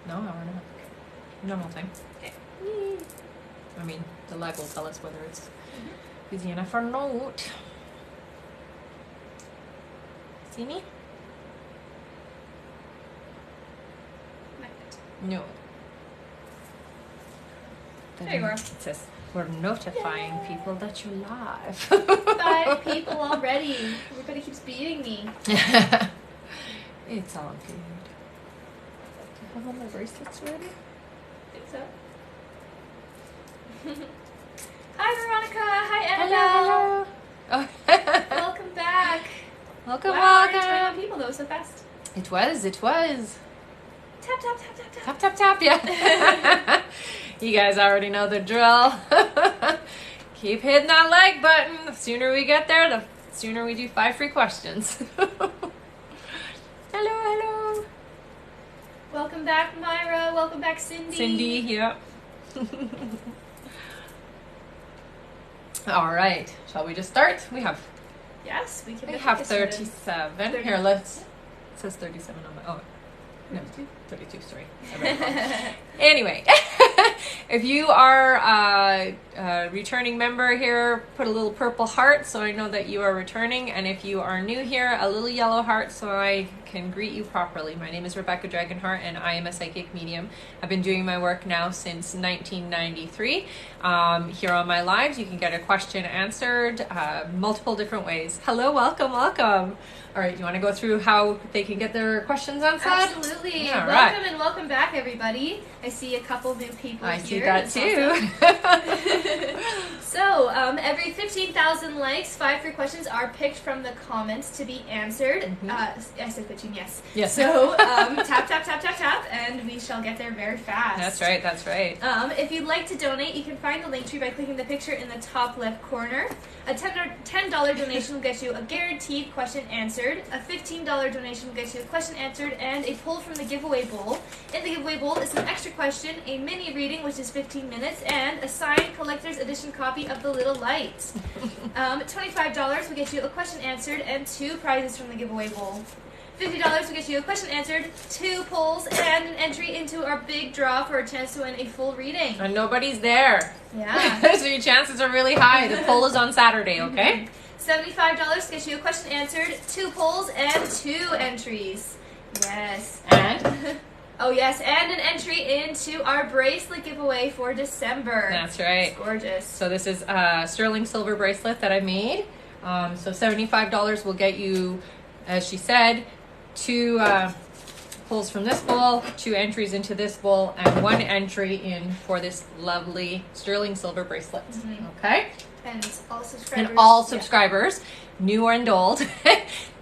No, hour and a half. Normal time. Okay. I mean, the live will tell us whether it's busy enough or not. See me? No. There you are. It says, we're notifying people that you're live. 5 people already. Everybody keeps beating me. It's all good. Do you have all my bracelets ready? I think so. Hi, Veronica. Hi, Annabelle. Hello. Oh. Welcome back. Welcome, Wow, already welcome. 21 people. That was so fast. It was. Tap, tap, tap, tap, tap. Tap, tap, tap, yeah. You guys already know the drill. Keep hitting that like button. The sooner we get there, the sooner we do 5 free questions. Hello. Welcome back, Myra. Welcome back, Cindy. Cindy, yeah. All right. Shall we just start? Yes, we can. We have started. 37. 30. Here, let's. It says 37 on my. Oh, no, 32. Sorry. I read it wrong. Anyway, if you are a returning member here, put a little purple heart so I know that you are returning. And if you are new here, a little yellow heart so I can greet you properly. My name is Rebecca Dragonheart and I am a psychic medium. I've been doing my work now since 1993. Here on my lives, you can get a question answered multiple different ways. Hello, welcome. All right, do you want to go through how they can get their questions answered? Absolutely. Yeah, Welcome and welcome back, everybody. I see a couple new people I here. see that That's too. awesome. So, every 15,000 likes, 5 free questions are picked from the comments to be answered. Mm-hmm. I said 15, yes. Yes. So, tap, tap, tap, tap, tap, and we shall get there very fast. That's right. If you'd like to donate, you can find the link tree by clicking the picture in the top left corner. A $10 donation will get you a guaranteed question answered. A $15 donation will get you a question answered and a pull from the giveaway bowl. In the giveaway bowl is an extra question, a mini reading, which is 15 minutes, and a signed collector's edition copy of The Little Light. $25 will get you a question answered and 2 prizes from the giveaway bowl. $50 will get you a question answered, 2 polls, and an entry into our big draw for a chance to win a full reading. And nobody's there. Yeah. So your chances are really high. The poll is on Saturday, okay? $75 gets you a question answered, 2 polls, and 2 entries. Yes. And? Oh, yes, and an entry into our bracelet giveaway for December. That's right. It's gorgeous. So this is a sterling silver bracelet that I made. So $75 will get you, as she said, 2 pulls from this bowl, 2 entries into this bowl, and 1 entry in for this lovely sterling silver bracelet. Okay? And all subscribers. And all subscribers, new and old,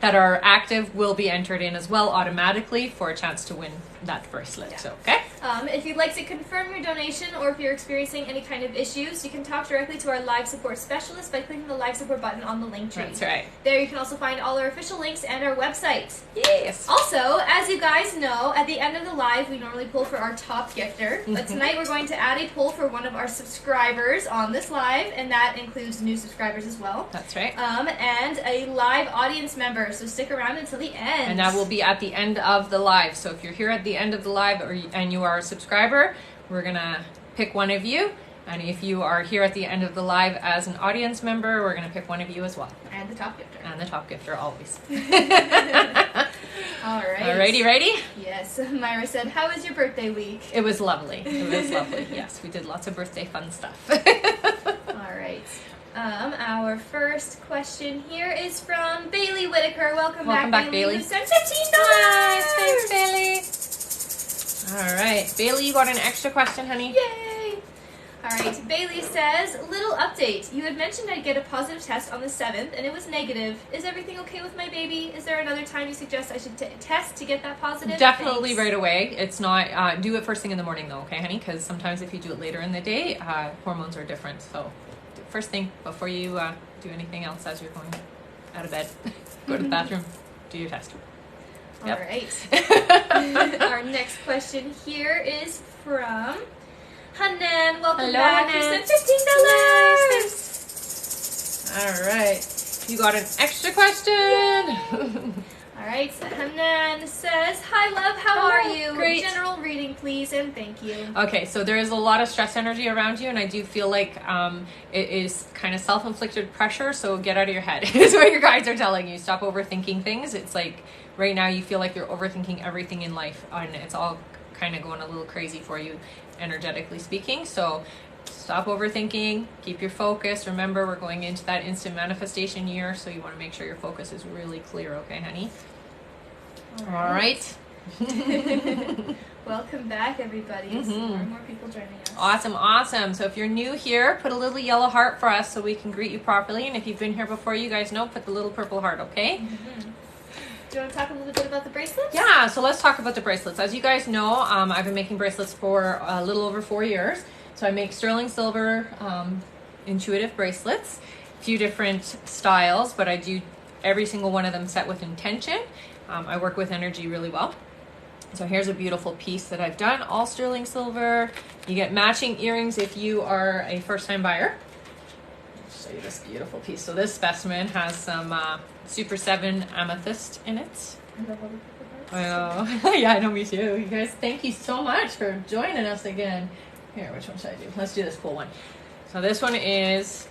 that are active will be entered in as well automatically for a chance to win that bracelet. Yeah. So, okay? If you'd like to confirm your donation or if you're experiencing any kind of issues, you can talk directly to our live support specialist by clicking the live support button on the link tree. That's right. There you can also find all our official links and our website. Yes. Also, as you guys know, at the end of the live, we normally pull for our top gifter. But tonight we're going to add a pull for one of our subscribers on this live, and that includes new subscribers as well. That's right. And a live audience member, so stick around until the end. And that will be at the end of the live. So if you're here at the end of the live and you are a subscriber, we're going to pick one of you. And if you are here at the end of the live as an audience member, we're going to pick one of you as well. And the top gifter. And the top gifter, always. All right. Alrighty, ready? Yes. Myra said, how was your birthday week? It was lovely. Yes, we did lots of birthday fun stuff. All right. Our first question here is from Bailey Whitaker. Welcome back, Bailey. Who sent $15. Thanks, Bailey. All right, Bailey, you got an extra question, honey? Yay! All right, Bailey says, little update. You had mentioned I'd get a positive test on the 7th, and it was negative. Is everything okay with my baby? Is there another time you suggest I should test to get that positive? Definitely. Thanks. Right away. It's not, do it first thing in the morning though, okay, honey? Because sometimes if you do it later in the day, hormones are different. So first thing before you do anything else as you're going out of bed, go to the bathroom, do your test. All Yep. right. Our next question here is from Hanan. Welcome back. You Hanan. sent $15. All right. You got an extra question? All right. So Hanan says, "Hi, love. How are you? Great. General reading, please. please and thank you. Okay, so there is a lot of stress energy around you, and I do feel like it is kind of self-inflicted pressure, so get out of your head is what your guides are telling you. Stop overthinking things. It's like right now you feel like you're overthinking everything in life, and it's all kind of going a little crazy for you, energetically speaking. So stop overthinking, keep your focus. Remember, we're going into that instant manifestation year, so you want to make sure your focus is really clear, okay, honey? All right. Welcome back, everybody. More and more people joining us. Awesome. So if you're new here, put a little yellow heart for us so we can greet you properly. And if you've been here before, you guys know, put the little purple heart, okay? Do you want to talk a little bit about the bracelets? Yeah, so let's talk about the bracelets. As you guys know, I've been making bracelets for a little over 4 years. So I make sterling silver intuitive bracelets, a few different styles, but I do every single one of them set with intention. I work with energy really well. So here's a beautiful piece that I've done, all sterling silver. You get matching earrings if you are a first-time buyer. I'll show you this beautiful piece. So this specimen has some Super 7 amethyst in it. I love all the purple hearts. I know. Yeah, I know, me too. You guys, thank you so much for joining us again. Here, which one should I do? Let's do this cool one. So this one is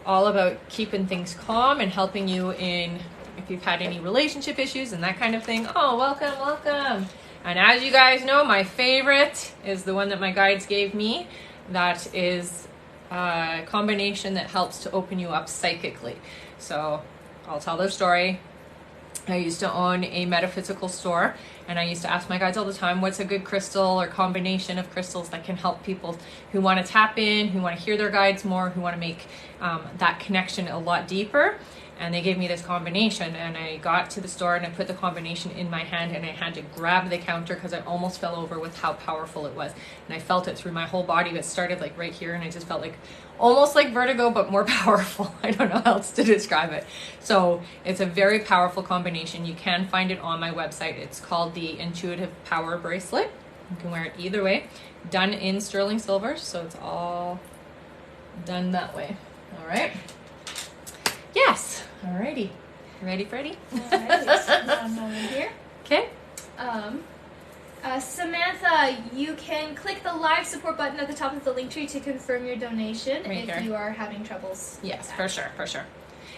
all about keeping things calm and helping you in if you've had any relationship issues and that kind of thing. Oh, welcome. And as you guys know, my favorite is the one that my guides gave me. That is a combination that helps to open you up psychically. So I'll tell the story. I used to own a metaphysical store, and I used to ask my guides all the time, what's a good crystal or combination of crystals that can help people who want to tap in, who want to hear their guides more, who want to make that connection a lot deeper. And they gave me this combination, and I got to the store and I put the combination in my hand, and I had to grab the counter because I almost fell over with how powerful it was. And I felt it through my whole body, but it started like right here, and I just felt like almost like vertigo, but more powerful. I don't know how else to describe it. So it's a very powerful combination. You can find it on my website. It's called the Intuitive Power Bracelet. You can wear it either way. Done in sterling silver, so it's all done that way. All right. Yes. Alrighty. Ready, Freddie? Alright. One moment here. Okay. Samantha, you can click the live support button at the top of the link tree to confirm your donation Right if here. you are having troubles. Yes, for sure.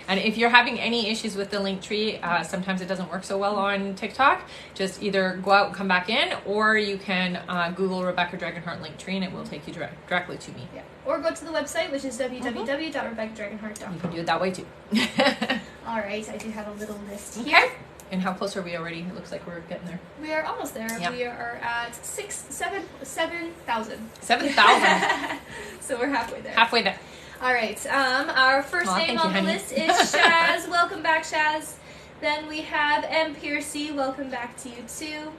And if you're having any issues with the link tree, sometimes it doesn't work so well on TikTok, just either go out and come back in, or you can Google Rebecca Dragonheart link tree and it will take you directly to me. Yeah. Or go to the website, which is www.rebeccadragonheart.com. You can do it that way too. Alright, I do have a little list Okay. here. And how close are we already? It looks like we're getting there. We are almost there. Yep. We are at 7,000. 7,000. So we're halfway there. Halfway there. All right. Our first name on the list is Shaz. Welcome back, Shaz. Then we have M. Piercy. Welcome back to you too.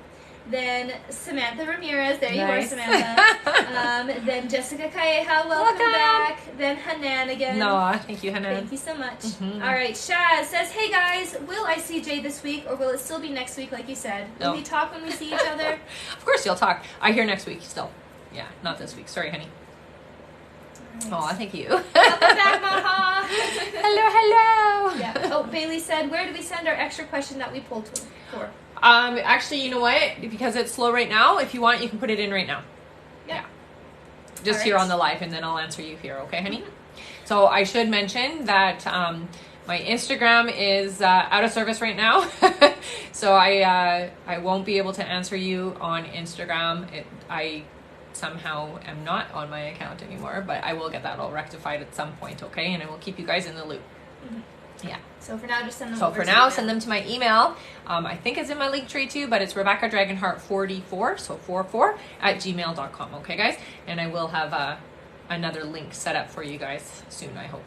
Then Samantha Ramirez. There you are, Samantha. Then Jessica Calleja. Welcome back. Then Hanan again. No, thank you, Hanan. Thank you so much. All right. Shaz says, "Hey guys, will I see Jay this week, or will it still be next week, like you said? Will we talk when we see each other?" Of course, you'll talk. I hear next week still. Yeah, not this week. Sorry, honey. Oh, thank you. Welcome back, Maha. Hello. Yeah. Oh, Bailey said, "Where do we send our extra question that we pulled for?" Actually, you know what? Because it's slow right now, if you want, you can put it in right now. Yeah. Just here on the live, and then I'll answer you here, okay, honey? So I should mention that my Instagram is out of service right now. So I won't be able to answer you on Instagram. I somehow am not on my account anymore, but I will get that all rectified at some point, okay? And I will keep you guys in the loop. Yeah. So for now, just send them. So for now, send them to my email. I think it's in my link tree too, but it's Rebecca Dragonheart 44, so 44 @gmail.com. Okay, guys, and I will have another link set up for you guys soon, I hope.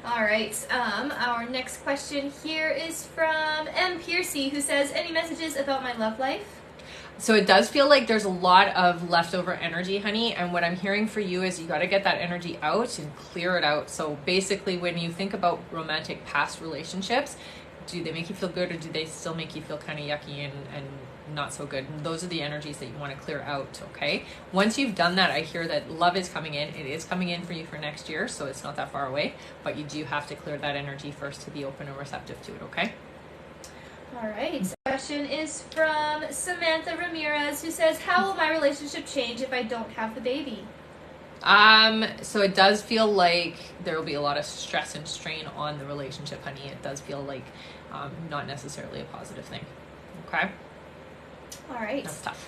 All right. Our next question here is from M. Piercy, who says, "Any messages about my love life?" So it does feel like there's a lot of leftover energy, honey, and what I'm hearing for you is you got to get that energy out and clear it out. So basically, when you think about romantic past relationships, do they make you feel good, or do they still make you feel kind of yucky and not so good? And those are the energies that you want to clear out, okay? Once you've done that, I hear that love is coming in. It is coming in for you for next year, so it's not that far away, but you do have to clear that energy first to be open and receptive to it, okay? All right. question is from Samantha Ramirez, who says, how will my relationship change if I don't have the baby? So it does feel like there will be a lot of stress and strain on the relationship, honey. It does feel like not necessarily a positive thing. Okay? All right. That's tough.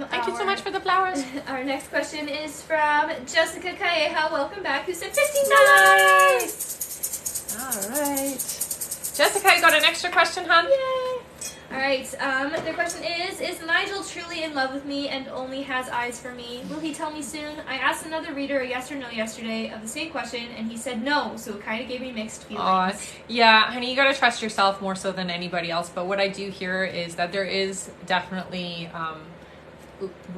Thank you so much for the flowers. Our next question is from Jessica Calleja. Welcome back. Who said $15? Nice. All right. Jessica, you got an extra question, hon? Yay. All right. The question is Nigel truly in love with me and only has eyes for me? Will he tell me soon? I asked another reader a yes or no yesterday of the same question, and he said no, so it kind of gave me mixed feelings. Yeah, honey, you got to trust yourself more so than anybody else. But what I do hear is that there is definitely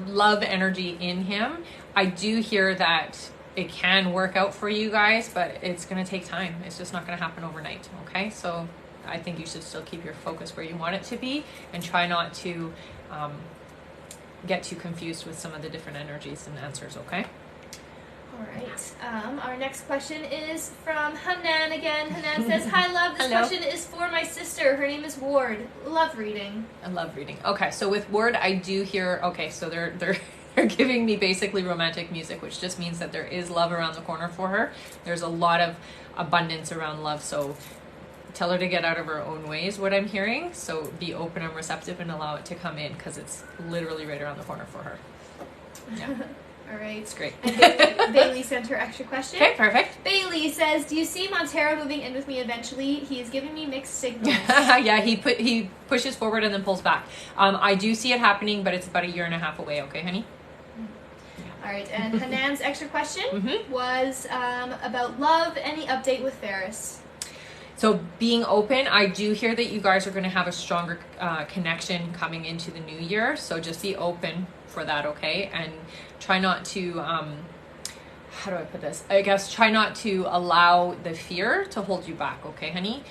love energy in him. I do hear that it can work out for you guys, but it's going to take time. It's just not going to happen overnight, okay? So I think you should still keep your focus where you want it to be and try not to get too confused with some of the different energies and answers, okay? All right. Our next question is from Hanan again. Hanan says, hi, love. This question is for my sister. Her name is Ward. Love reading. I love reading. Okay, so with Ward, I do hear, okay, so they're giving me basically romantic music, which just means that there is love around the corner for her. There's a lot of abundance around love, so tell her to get out of her own way is what I'm hearing. So be open and receptive and allow it to come in because it's literally right around the corner for her. Yeah. All right. It's great. And Bailey sent her extra question. Okay, perfect. Bailey says, do you see Montero moving in with me eventually? He is giving me mixed signals. Yeah, he pushes forward and then pulls back. I do see it happening, but it's about 1.5 years away. Okay, honey? All right, and Hanan's extra question was about love. Any update with Ferris? So being open, I do hear that you guys are going to have a stronger connection coming into the new year. So just be open for that, okay? And try not to, how do I put this? I guess try not to allow the fear to hold you back, okay, honey?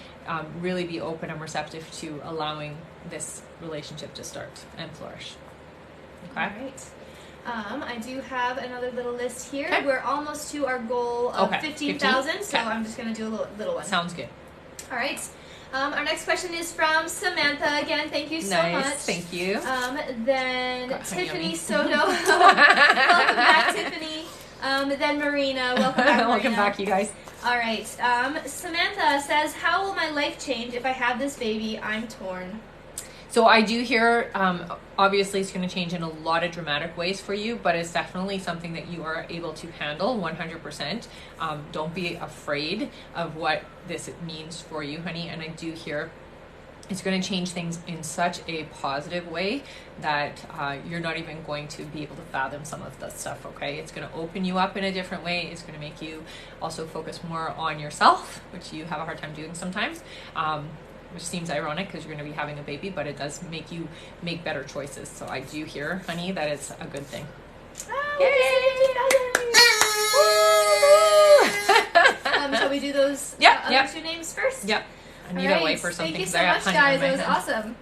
Really be open and receptive to allowing this relationship to start and flourish. Okay? All right. I do have another little list here. Okay. We're almost to our goal of 15,000, so Okay. I'm just going to do a little one. Sounds good. All right. Our next question is from Samantha. Again, thank you so much. Thank you. Then Got honey Tiffany yummy. Soto. Welcome back, Tiffany. Then Marina. Welcome back, Marina. Welcome back, you guys. All right. Samantha says, how will my life change if I have this baby? I'm torn. So I do hear, obviously it's going to change in a lot of dramatic ways for you, but it's definitely something that you are able to handle 100%. Don't be afraid of what this means for you, honey. And I do hear it's going to change things in such a positive way that you're not even going to be able to fathom some of the stuff, okay? It's going to open you up in a different way. It's going to make you also focus more on yourself, which you have a hard time doing sometimes. Which seems ironic because you're going to be having a baby, but it does make you make better choices. So I do hear, honey, that it's a good thing. Shall we do those other two names first? Yep. I need a way for something. Thank you so much, guys. That was awesome.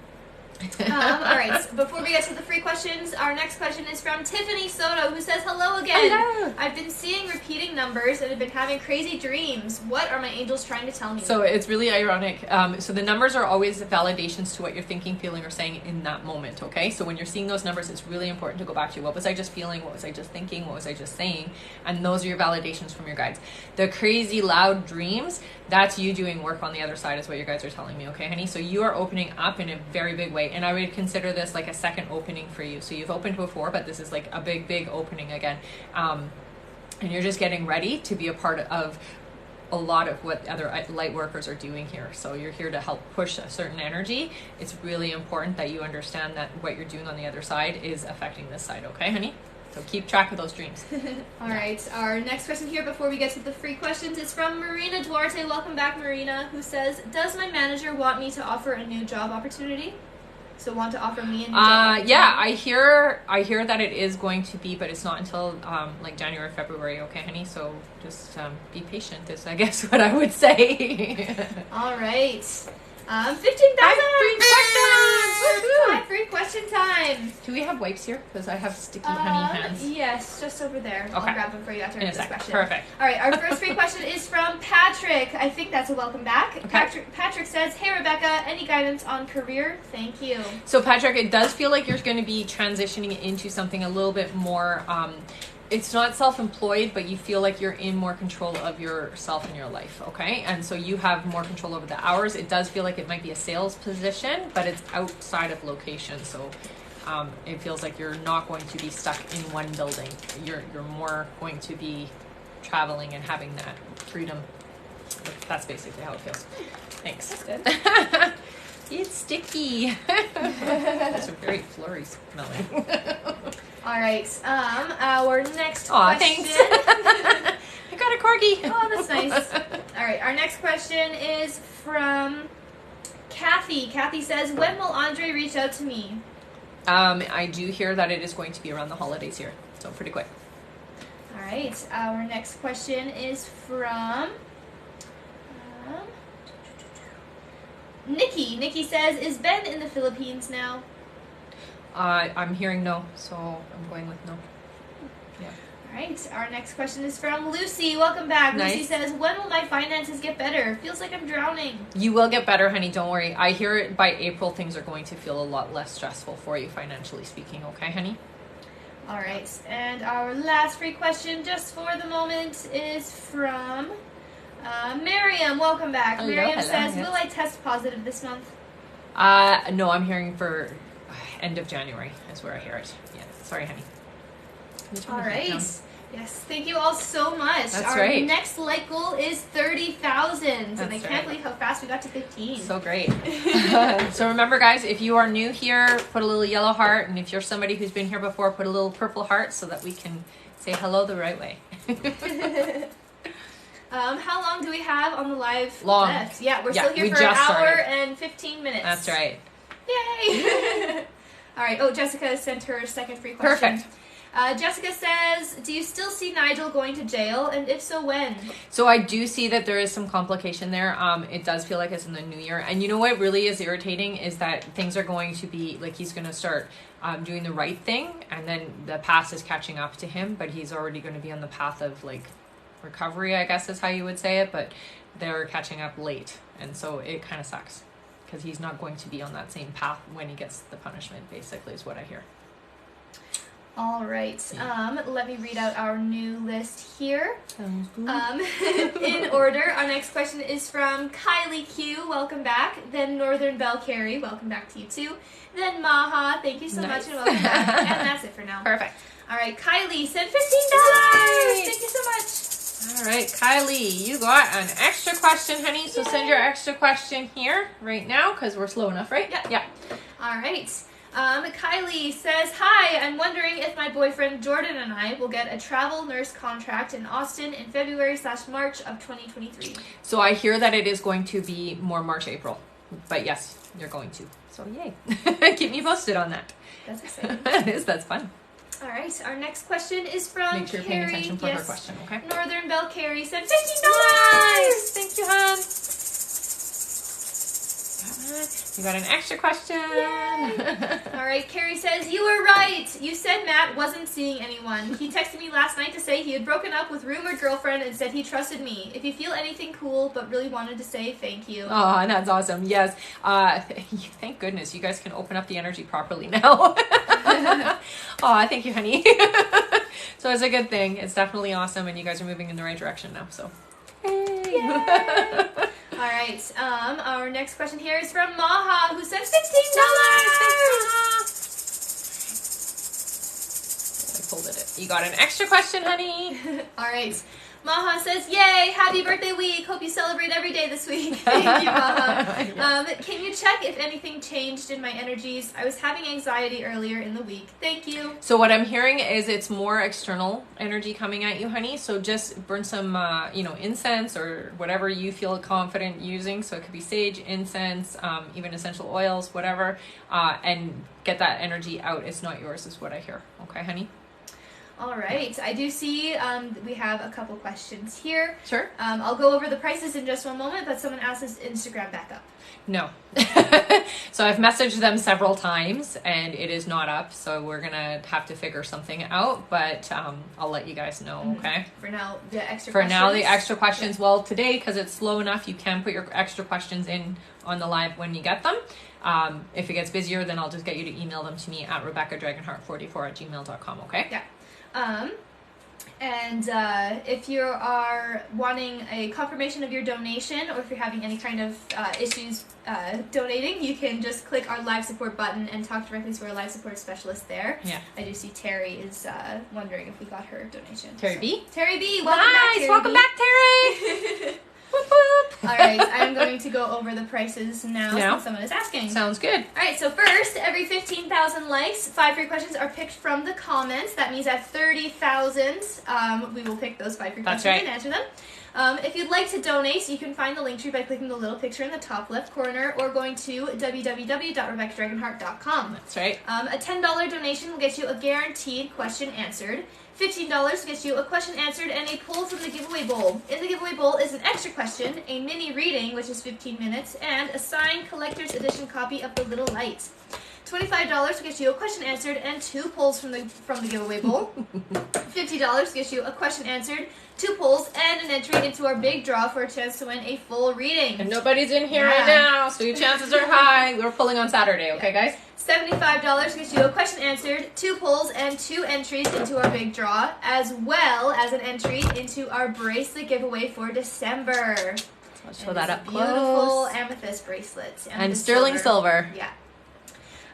All right, before we get to the free questions, our next question is from Tiffany Soto, who says, hello again. Hello. I've been seeing repeating numbers and have been having crazy dreams. What are my angels trying to tell me? So it's really ironic. So the numbers are always validations to what you're thinking, feeling, or saying in that moment, okay? So when you're seeing those numbers, it's really important to go back to what was I just feeling, what was I just thinking, what was I just saying, and those are your validations from your guides. The crazy loud dreams, that's you doing work on the other side is what your guides are telling me, okay, honey? So you are opening up in a very big way, and I would consider this like a second opening for you. So you've opened before, but this is like a big opening again. And you're just getting ready to be a part of a lot of what other light workers are doing here. So you're here to help push a certain energy. It's really important that you understand that what you're doing on the other side is affecting this side, okay, honey? So keep track of those dreams. All right, our next question here before we get to the free questions is from Marina Duarte. Welcome back, Marina, who says, does my manager want me to offer a new job opportunity? So want to offer me a new job opportunity? Yeah, I hear that it is going to be, but it's not until like January, February, okay, honey? So just be patient is, I guess, what I would say. All right. 15,000! 5 free questions! 5 free question time. Do we have wipes here? Because I have sticky honey hands. Yes, just over there. Okay. I'll grab them for you after this question. Perfect. All right, our first free question is from Patrick. I think that's a welcome back. Okay. Patrick says, "Hey Rebecca, any guidance on career? Thank you." So Patrick, it does feel like you're going to be transitioning into something a little bit more, it's not self-employed, but you feel like you're in more control of yourself and your life, okay? And so you have more control over the hours. It does feel like it might be a sales position, but it's outside of location. So it feels like you're not going to be stuck in one building. You're more going to be traveling and having that freedom. That's basically how it feels. Thanks. That's good. It's sticky. It's very flurry smelling. All right. Our next question. Thanks. I got a corgi. Oh, that's nice. All right. Our next question is from Kathy. Kathy says, "When will Andre reach out to me?" I do hear that it is going to be around the holidays here, so pretty quick. All right. Our next question is from Nikki. Nikki says, "Is Ben in the Philippines now?" I'm hearing no, so I'm going with no. Yeah. All right. Our next question is from Lucy. Welcome back. Nice. Lucy says, "When will my finances get better? Feels like I'm drowning." You will get better, honey. Don't worry. I hear it by April, things are going to feel a lot less stressful for you, financially speaking. Okay, honey? All right. And our last free question, just for the moment, is from Miriam. Welcome back. Hello, Miriam says, yes. "Will I test positive this month?" No, I'm hearing for end of January is where I hear it. Yeah. Sorry, honey. All right. Yes. Thank you all so much. That's Our right. next like goal is 30,000. And I That's can't right. believe how fast we got to 15. So great. So remember, guys, if you are new here, put a little yellow heart. And if you're somebody who's been here before, put a little purple heart so that we can say hello the right way. How long do we have on the live Long. test? Yeah, we're Yeah, still here we for an just hour started. and 15 minutes. That's right. Yay! All right. Oh, Jessica sent her second free question. Perfect. Jessica says, "Do you still see Nigel going to jail? And if so, when?" So I do see that there is some complication there. It does feel like it's in the new year. And you know what really is irritating is that things are going to be, like he's going to start doing the right thing. And then the past is catching up to him. But he's already going to be on the path of like recovery, I guess is how you would say it. But they're catching up late. And so it kind of sucks. Because he's not going to be on that same path when he gets the punishment, basically, is what I hear. All right. Let me read out our new list here. Sounds good. In order, our next question is from Kylie Q. Welcome back. Then Northern Bell Carey. Welcome back to you too. Then Maha. Thank you so much and welcome back. And that's it for now. Perfect. All right. Kylie sent $15. Nice. Thank you so much. All right, Kylie, you got an extra question, honey. So send your extra question here right now because we're slow enough, right? Yeah. All right. Kylie says, "Hi, I'm wondering if my boyfriend Jordan and I will get a travel nurse contract in Austin in February/March of 2023. So I hear that it is going to be more March, April. But yes, you're going to. So yay. Keep me posted on that. That's exciting. That's fun. All right, our next question is from Make sure you're paying Carrie. attention for her question, okay? Northern Bell Carey said $15. Nice. Thank you, hon. You got an extra question. All right, Carrie says, "You were right. You said Matt wasn't seeing anyone. He texted me last night to say he had broken up with rumored girlfriend and said he trusted me. If you feel anything cool, but really wanted to say thank you." Oh, that's awesome. Yes. Thank goodness you guys can open up the energy properly now. Oh, thank you, honey. So it's a good thing. It's definitely awesome, and you guys are moving in the right direction now. So, hey. All right. Our next question here is from Maha, who sent $15. I pulled it. You got an extra question, honey. All right. Maha says, "Yay! Happy birthday week! Hope you celebrate every day this week." Thank you, Maha. Yes. Can you check if anything changed in my energies? I was having anxiety earlier in the week. Thank you. So what I'm hearing is it's more external energy coming at you, honey. So just burn some, incense or whatever you feel confident using. So it could be sage, incense, even essential oils, whatever, and get that energy out. It's not yours, is what I hear. Okay, honey? All right. I do see we have a couple questions here. Sure. I'll go over the prices in just one moment, but someone asked us Instagram back up. No. So I've messaged them several times and it is not up. So we're going to have to figure something out, but I'll let you guys know, okay? For now, the extra For questions. now, the extra questions. Yeah. Well, today, because it's slow enough, you can put your extra questions in on the live when you get them. If it gets busier, then I'll just get you to email them to me at RebeccaDragonheart44@gmail.com, okay? Yeah. And if you are wanting a confirmation of your donation, or if you're having any kind of issues donating, you can just click our live support button and talk directly to our live support specialist there. Yeah. I do see Terry is wondering if we got her donation. Terry B? Terry B, welcome back, Terry welcome B. back, Terry! Whoop, whoop. All right, I'm going to go over the prices now since someone is asking. Sounds good. All right, so first, every 15,000 likes, 5 free questions are picked from the comments. That means at 30,000, we will pick those 5 free questions and answer them. If you'd like to donate, you can find the link tree by clicking the little picture in the top left corner or going to www.RebeccaDragonheart.com. That's right. A $10 donation will get you a guaranteed question answered. $15 gets you a question answered and a pull from the giveaway bowl. In the giveaway bowl is an extra question, a mini reading, which is 15 minutes, and a signed collector's edition copy of The Little Light. $25 gets you a question answered and 2 pulls from the giveaway bowl. $50 gets you a question answered, 2 pulls, and an entry into our big draw for a chance to win a full reading. And nobody's in here right now, so your chances are high. We're pulling on Saturday, okay, guys? $75 gets you a question answered, 2 pulls, and 2 entries into our big draw, as well as an entry into our bracelet giveaway for December. Let's show that up close. Beautiful amethyst bracelet. And sterling silver. Yeah.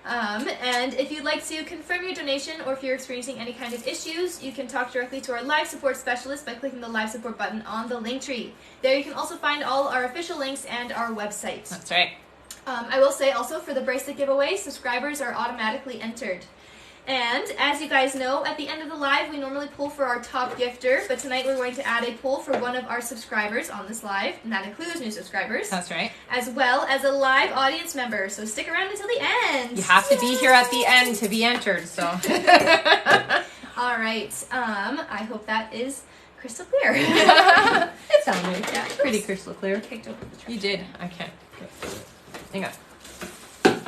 And if you'd like to confirm your donation or if you're experiencing any kind of issues, you can talk directly to our live support specialist by clicking the live support button on the link tree. There you can also find all our official links and our website. That's right. I will say also for the bracelet giveaway, subscribers are automatically entered. And as you guys know, at the end of the live, we normally pull for our top gifter, but tonight we're going to add a pull for one of our subscribers on this live, and that includes new subscribers. That's right. As well as a live audience member, so stick around until the end. You have to be here at the end to be entered, so. All right, I hope that is crystal clear. It sounded pretty crystal clear. You did. I can't. Hang on.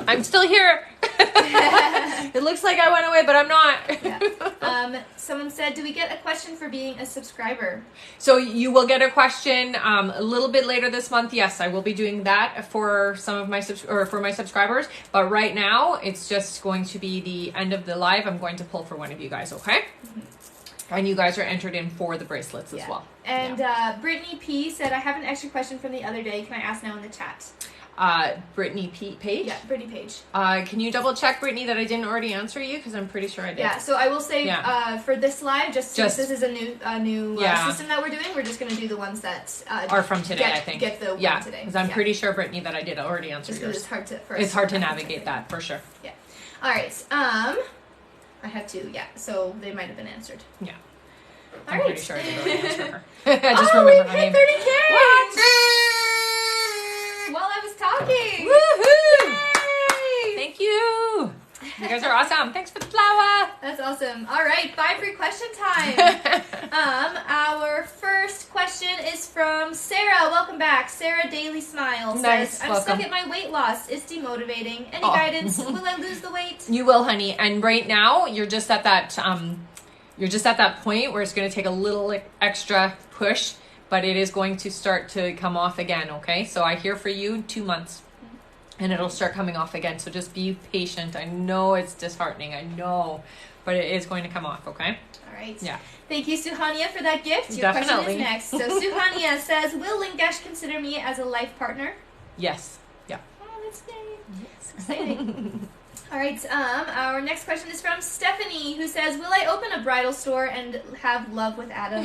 I'm still here. It looks like I went away, but I'm not. Yeah. Someone said, do we get a question for being a subscriber? So you will get a question a little bit later this month. Yes, I will be doing that for some of my for my subscribers. But right now, it's just going to be the end of the live. I'm going to pull for one of you guys, okay? Mm-hmm. And you guys are entered in for the bracelets as well. And Brittany P said, I have an extra question from the other day. Can I ask now in the chat? Brittany Page? Yeah, Brittany Page. Can you double check, Brittany, that I didn't already answer you? Because I'm pretty sure I did. Yeah, so I will say for this live, just since this is a new system that we're doing, we're just going to do the ones that are from today, I think. Get the one today. Because I'm pretty sure, Brittany, that I did already answer yours. It's hard to navigate that, for sure. Yeah. All right. I had 2, so they might have been answered. Yeah. I'm pretty sure I did already answer her. I just remember her name. 30K! What? While I was talking. Woohoo! Yay! Thank you. You guys are awesome. Thanks for the flower. That's awesome. All right, 5 free question time. Our first question is from Sarah. Welcome back. Sarah Daily Smile says, I'm stuck at my weight loss. It's demotivating. Any guidance? Will I lose the weight? You will, honey. And right now, you're just at that point where it's going to take a little extra push. But it is going to start to come off again, okay? So I hear for you 2 months, and it'll start coming off again. So just be patient. I know it's disheartening. I know. But it is going to come off, okay? All right. Yeah. Thank you, Suhania, for that gift. Your question is next. So Suhania says, will Lingesh consider me as a life partner? Yes. Yeah. Oh, that's great. Yes. Exciting. All right, our next question is from Stephanie, who says, will I open a bridal store and have love with Adam?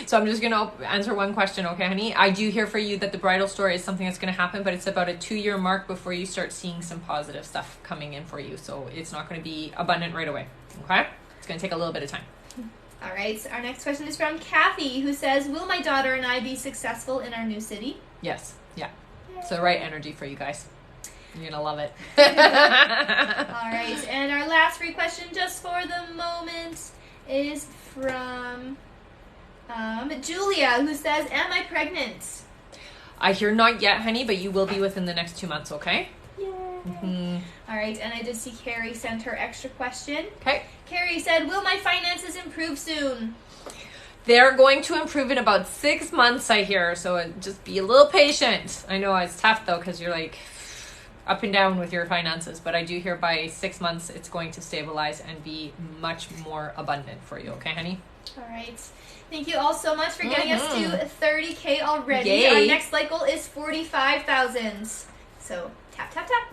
So I'm just going to answer one question, okay, honey? I do hear for you that the bridal store is something that's going to happen, but it's about a 2-year mark before you start seeing some positive stuff coming in for you. So it's not going to be abundant right away, okay? It's going to take a little bit of time. All right, our next question is from Kathy, who says, will my daughter and I be successful in our new city? Yes, yeah. It's the right energy for you guys. You're going to love it. All right. And our last free question just for the moment is from Julia, who says, "Am I pregnant?" I hear not yet, honey, but you will be within the next 2 months, okay? Yay. Mm-hmm. All right, and I did see Carrie sent her extra question. Okay. Carrie said, "Will my finances improve soon?" They're going to improve in about 6 months, I hear, so just be a little patient. I know it's tough, though, because you're like up and down with your finances, but I do hear by 6 months it's going to stabilize and be much more abundant for you, okay, honey? All right. Thank you all so much for getting us to 30K already. Yay. Our next cycle is 45,000. So tap, tap, tap.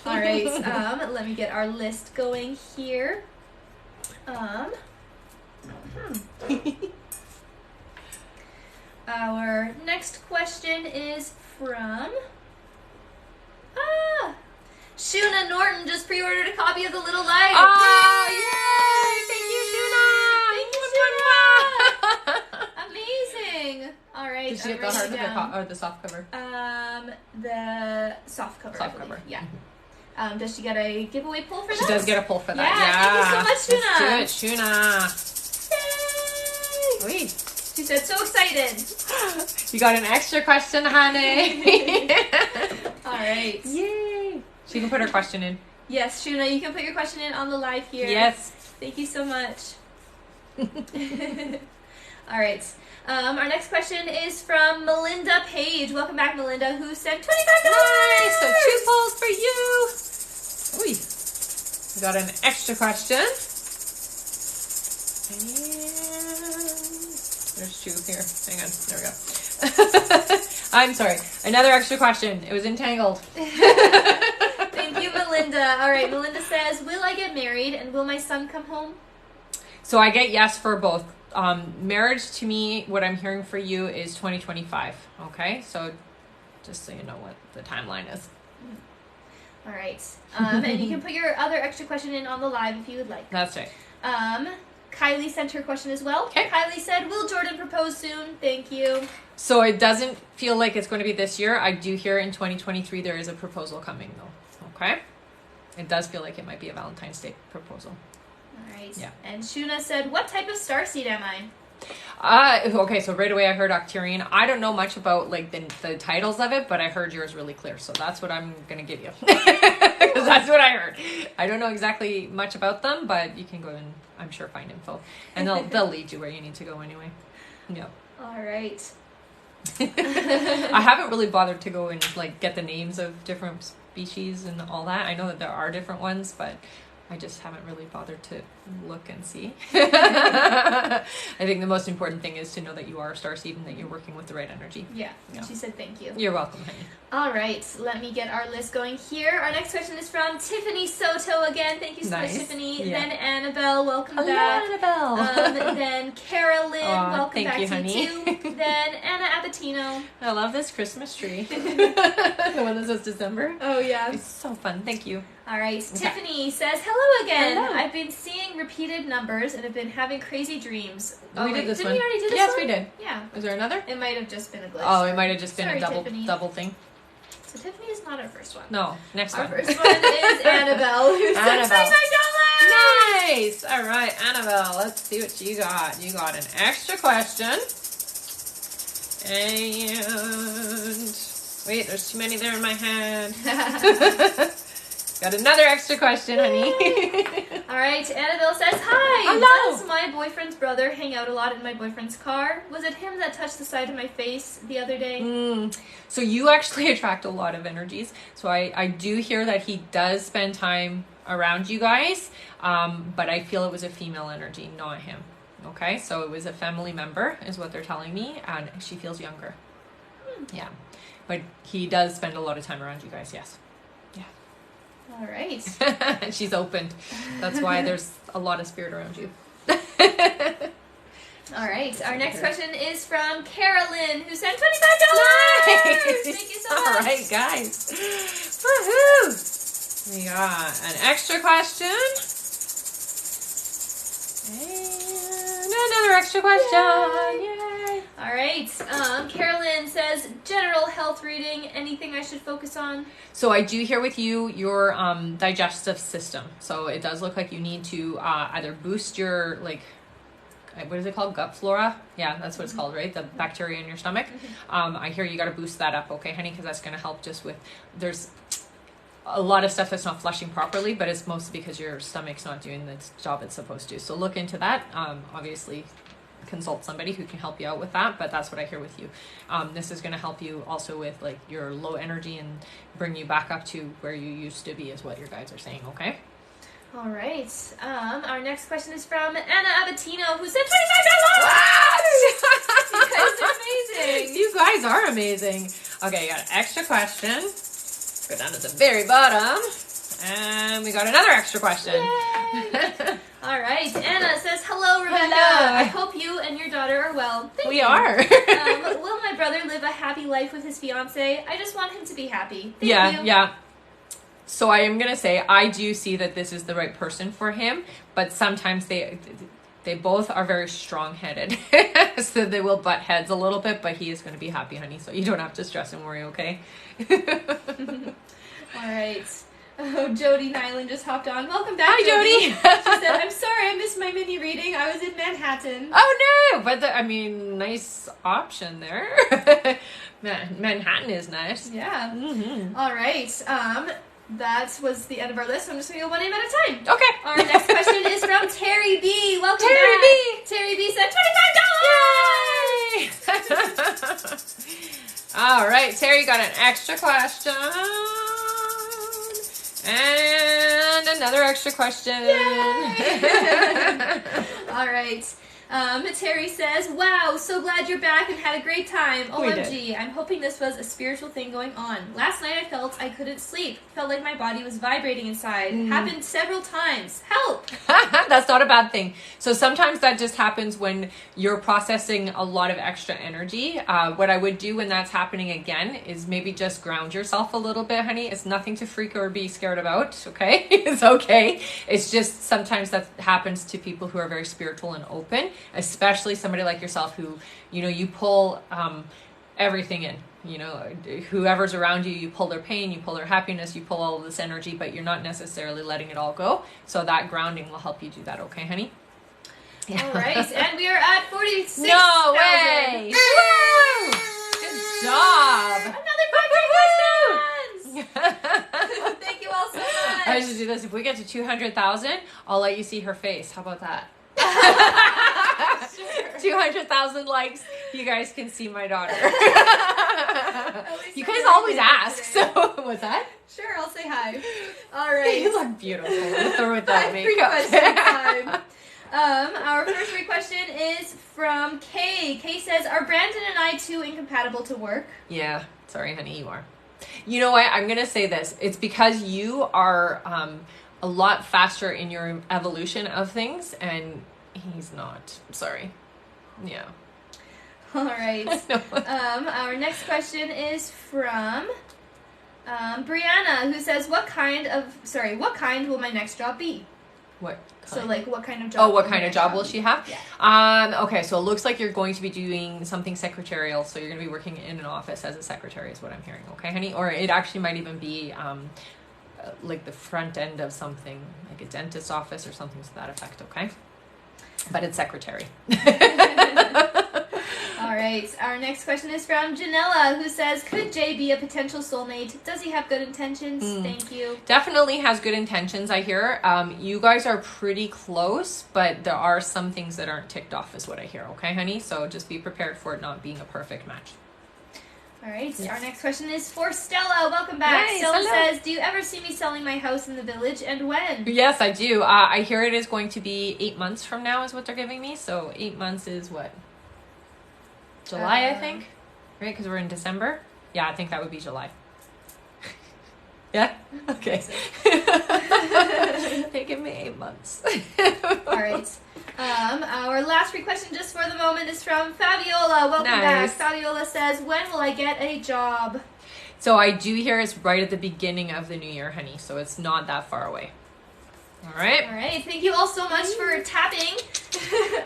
All right. Let me get our list going here. Our next question is from Shuna Norton just pre-ordered a copy of The Little Light. Oh, yay! Thank you, Shuna! Amazing. All right. Did she get the hard or the soft cover? The soft cover. Soft cover. Yeah. Does she get a giveaway pull for that? She does get a pull for that. Yeah. Thank you so much, Shuna. Let's do it, Shuna. Yay! Sweet. She said, "So excited." You got an extra question, honey. All right. Yay. She can put her question in. Yes, Shuna, you can put your question in on the live here. Yes. Thank you so much. All right. Our next question is from Melinda Page. Welcome back, Melinda, who sent $25. Nice. So 2 polls for you. Ooh. We got an extra question. And there's 2 here. Hang on. There we go. I'm sorry. Another extra question. It was entangled. Thank you, Melinda. All right. Melinda says, "Will I get married and will my son come home?" So I get yes for both. Marriage to me, what I'm hearing for you is 2025. Okay, so just so you know what the timeline is. All right. And you can put your other extra question in on the live if you would like. That's right. Kylie sent her question as well. Okay. Kylie said, "Will Jordan propose soon?" Thank you. So it doesn't feel like it's going to be this year. I do hear in 2023 there is a proposal coming though. Okay. It does feel like it might be a Valentine's Day proposal. All right. Yeah. And Shuna said, "What type of starseed am I?" Okay, so right away I heard Octarian. I don't know much about like the titles of it, but I heard yours really clear, so that's what I'm gonna give you because that's what I heard. I don't know exactly much about them, but you can go and I'm sure find info, and they'll lead you where you need to go anyway. Yeah. All right. I haven't really bothered to go and like get the names of different species and all that. I know that there are different ones, but I just haven't really bothered to look and see. I think the most important thing is to know that you are a starseed and that you're working with the right energy. Yeah. She said thank you. You're welcome, honey. All right. Let me get our list going here. Our next question is from Tiffany Soto again. Thank you so much, Tiffany. Yeah. Then Annabelle, welcome Hello, back. Annabelle. Then Carolyn, welcome back you, to honey. you too. Then Anna Abatino. I love this Christmas tree. The one that says December. Oh, yeah. It's so fun. Thank you. All right. Okay. Tiffany says, "Hello again. Hello. I've been seeing repeated numbers and have been having crazy dreams." Oh, we did this didn't one. we already do this yes, one? we did. Yeah. Is there another? It might have just been a glitch. Oh, it might have just been Sorry, a Tiffany. double thing. So Tiffany is not our first one. No, next Our one. first one is Annabelle, who sent Annabelle. $25. Nice. All right, Annabelle. Let's see what you got. You got an extra question. And wait, there's too many there in my hand. Got another extra question, honey. All right, Annabelle says, "Hi. Hello. Does my boyfriend's brother hang out a lot in my boyfriend's car? Was it him that touched the side of my face the other day?" So you actually attract a lot of energies. So I do hear that he does spend time around you guys, but I feel it was a female energy, not him. Okay, so it was a family member is what they're telling me, and she feels younger. Yeah, but he does spend a lot of time around you guys, yes. All right. And she's opened. That's why there's a lot of spirit around you. All right. Our next question is from Carolyn, who sent $25. Nice. Thank you so much. All right, guys. Woohoo! We got an extra question. And another extra question. Yay. All right. Carolyn says, general health reading. Anything I should focus on? So I do hear with you your digestive system. So it does look like you need to either boost your, like, what is it called? Gut flora? Yeah, that's what it's called, right? The bacteria in your stomach. I hear you got to boost that up, okay, honey? Because that's going to help just with, there's a lot of stuff that's not flushing properly, but it's mostly because your stomach's not doing the job it's supposed to. So look into that. Obviously, consult somebody who can help you out with that, but that's what I hear with you. This is going to help you also with like your low energy and bring you back up to where you used to be is what your guides are saying, okay? All right. Our next question is from Anna Abatino, who said $25. You guys are amazing. You guys are amazing. Okay, got an extra question. Go down to the very bottom. And we got another extra question. Yay. All right. Anna says, hello, Rebecca. Hello. I hope you and your daughter are well. Thank We you. are. Will my brother live a happy life with his fiance? I just want him to be happy. Thank you. Yeah. So I am going to say, I do see that this is the right person for him, but sometimes they both are very strong-headed. So they will butt heads a little bit, but he is going to be happy, honey. So you don't have to stress and worry, okay? All right. Oh, Jody Nyland just hopped on. Welcome back, Hi, Jody. She said, I'm sorry I missed my mini reading. I was in Manhattan. Oh, no. But, nice option there. Manhattan is nice. Yeah. Mm-hmm. All right. That was the end of our list. I'm just going to go one name at a time. Okay. Our next question is from Terry B. Welcome Terry back. B. Terry B said $25. Yay! All right, Terry got an extra question. And another extra question. All right. Terry says, wow, so glad you're back and had a great time. OMG, I'm hoping this was a spiritual thing going on. Last night I felt I couldn't sleep. Felt like my body was vibrating inside. Happened several times. Help! That's not a bad thing. So sometimes that just happens when you're processing a lot of extra energy. What I would do when that's happening again is maybe just ground yourself a little bit, honey. It's nothing to freak or be scared about, okay? It's okay. It's just sometimes that happens to people who are very spiritual and open, especially somebody like yourself who, you pull everything in. Whoever's around you, you pull their pain, you pull their happiness, you pull all of this energy, but you're not necessarily letting it all go. So that grounding will help you do that, okay, honey? Yeah. All right, and we are at 46,000. No way! Woo! Good job! Another 5 questions! Thank you all so much. I should do this. If we get to 200,000, I'll let you see her face. How about that? Sure. 200,000 likes. You guys can see my daughter. You guys I'm always happy ask. today. So what's that? Sure, I'll say hi. All right. You look beautiful with or without Free makeup. question time. Our first free question is from Kay. Kay says, are Brandon and I too incompatible to work? Yeah. Sorry, honey, you are. You know what? I'm going to say this. It's because you are a lot faster in your evolution of things, and he's not. Sorry. Yeah. All right. Our next question is from Brianna, who says, what kind will my next job be? What kind? So, like, what kind of job? Oh, what kind of job will she have? Yeah. Okay, so it looks like you're going to be doing something secretarial, so you're going to be working in an office as a secretary is what I'm hearing, okay, honey? Or it actually might even be like the front end of something, like a dentist's office or something to that effect, okay? But it's secretary. All right. Our next question is from Janella, who says, could Jay be a potential soulmate? Does he have good intentions? Thank you. Definitely has good intentions, I hear. You guys are pretty close, but there are some things that aren't ticked off is what I hear, okay, honey? So just be prepared for it not being a perfect match. All right. Our next question is for Stella. Welcome back. Nice. Stella Hello. says, do you ever see me selling my house in the village, and when? Yes, I do. I hear it is going to be 8 months from now is what they're giving me. So 8 months is what? July, I think. Right? Because we're in December. Yeah, I think that would be July. Yeah? Okay. They give me 8 months. All right. Our last free question just for the moment is from Fabiola. Welcome back. Fabiola says, when will I get a job? So I do hear it's right at the beginning of the new year, honey. So it's not that far away. All right. All right. Thank you all so much for tapping.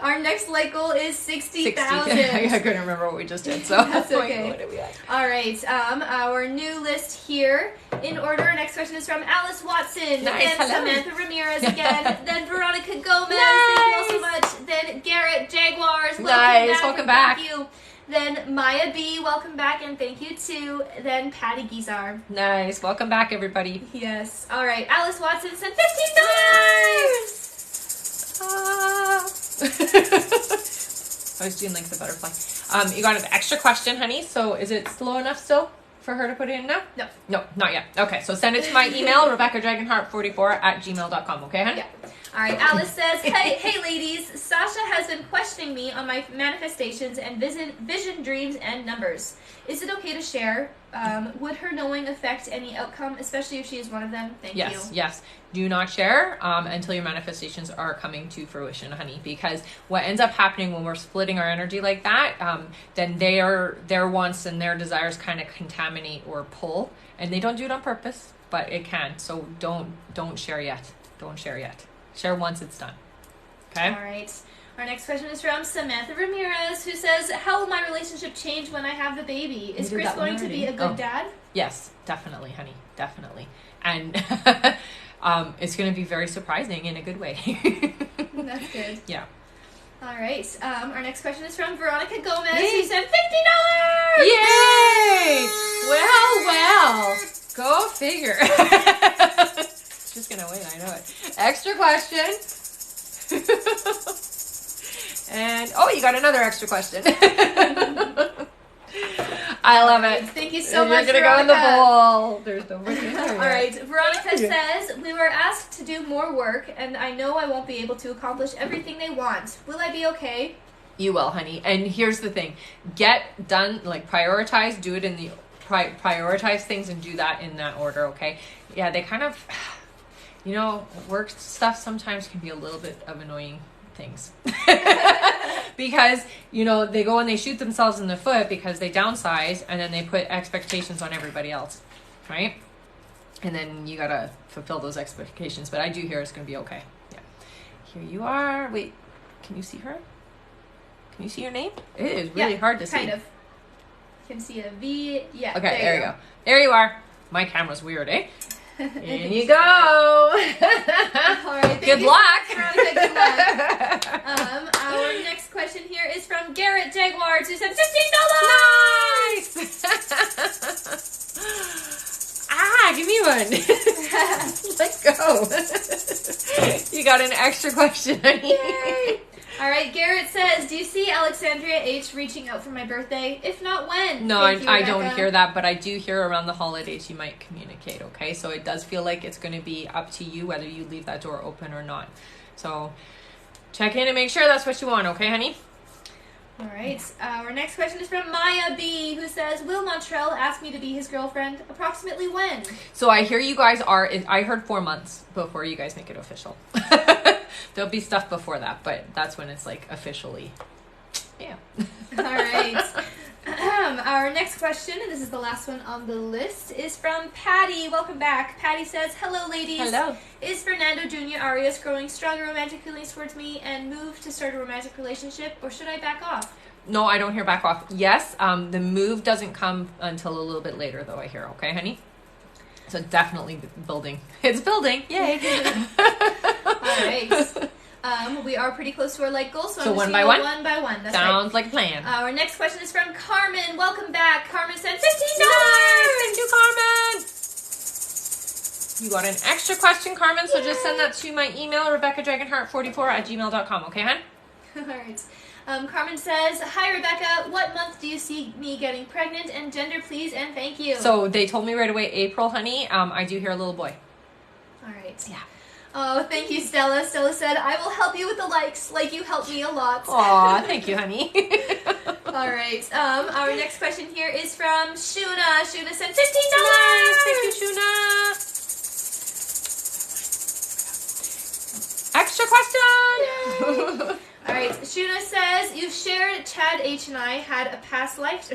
Our next like goal is 60,000. I couldn't remember what we just did, so That's like, okay. what did we have? All right. Our new list here in order. Our next question is from Alice Watson. Nice, Then hello. Samantha Ramirez again. Then Veronica Gomez. Nice. Thank you all so much. Then Garrett Jaguars. Nice, welcome back. Thank you. Then Maya B. Welcome back and thank you too. Then Patty Gizar. Nice. Welcome back, everybody. Yes. All right. Alice Watson sent $15. I was doing like the butterfly. You got an extra question, honey. So is it slow enough still for her to put it in now? No. No, not yet. Okay, so send it to my email, RebeccaDragonheart44@gmail.com. Okay, honey? Yeah. All right. Alice says, hey ladies, Sasha has been questioning me on my manifestations and vision dreams and numbers. Is it okay to share? Would her knowing affect any outcome, especially if she is one of them? Thank you. Yes. Do not share until your manifestations are coming to fruition, honey. Because what ends up happening when we're splitting our energy like that, then their wants and their desires kind of contaminate or pull, and they don't do it on purpose, but it can. So don't share yet. Don't share yet. Share once it's done. Okay. All right. Our next question is from Samantha Ramirez, who says, how will my relationship change when I have the baby? Is Chris going to be a good dad? Yes, definitely, honey. Definitely. And it's going to be very surprising in a good way. That's good. Yeah. All right. Our next question is from Veronica Gomez, Yay. who sent $50. Yay! Well. Go figure. She's going to win, I know it. Extra question. And, you got another extra question. I love it. Thank you so much, You're going to go in the bowl. There's nobody in there. All right. Veronica says, we were asked to do more work, and I know I won't be able to accomplish everything they want. Will I be okay? You will, honey. And here's the thing. Get done, like prioritize, do it in the, prioritize things and do that in that order, okay? Yeah, they kind of, work stuff sometimes can be a little bit of annoying things. Because, they go and they shoot themselves in the foot because they downsize and then they put expectations on everybody else, right? And then you gotta fulfill those expectations. But I do hear it's gonna be okay. Yeah. Here you are. Wait, can you see her? Can you see your name? It is really hard to see. Kind of. You can see a V. Yeah. Okay, there you go. There you are. My camera's weird, eh? In you go. All right. Good luck. Veronica, good luck. Our next question here is from Garrett Jaguars, who said $15. Nice. Give me one. Let go. You got an extra question, honey. Yay. All right, Garrett says, do you see Alexandria H reaching out for my birthday? If not, when? No, I don't hear that, but I do hear around the holidays you might communicate, okay? So it does feel like it's going to be up to you whether you leave that door open or not. So check in and make sure that's what you want, okay, honey? All right. Our next question is from Maya B, who says, will Montreal ask me to be his girlfriend? Approximately when? So I hear you guys are, I heard 4 months before you guys make it official. There'll be stuff before that, but that's when it's like officially. Yeah. All right. Our next question, and this is the last one on the list, is from Patty. Welcome back. Patty says, hello, ladies. Hello. Is Fernando Jr. Arias growing stronger romantic feelings towards me and move to start a romantic relationship, or should I back off? No, I don't hear back off. Yes, the move doesn't come until a little bit later, though, I hear. Okay, honey? So definitely building. It's building. Yay. All right. We are pretty close to our like goal, so I'm one just by going one? one by one. That's Sounds like a plan. Our next question is from Carmen. Welcome back. Carmen sent $15. Thank you, Carmen. You got an extra question, Carmen, so just send that to my email, RebeccaDragonheart44@gmail.com, okay, hon? All right. Carmen says, hi, Rebecca. What month do you see me getting pregnant? And gender, please, and thank you. So they told me right away, April, honey. I do hear a little boy. All right. Yeah. Oh, thank you, Stella. Stella said, I will help you with the likes, like you helped me a lot. Aw, thank you, honey. All right. Our next question here is from Shuna. Shuna sent $15. Nice. Thank you, Shuna. Extra question. All right. Shuna says, you've shared Chad H and I had a past lives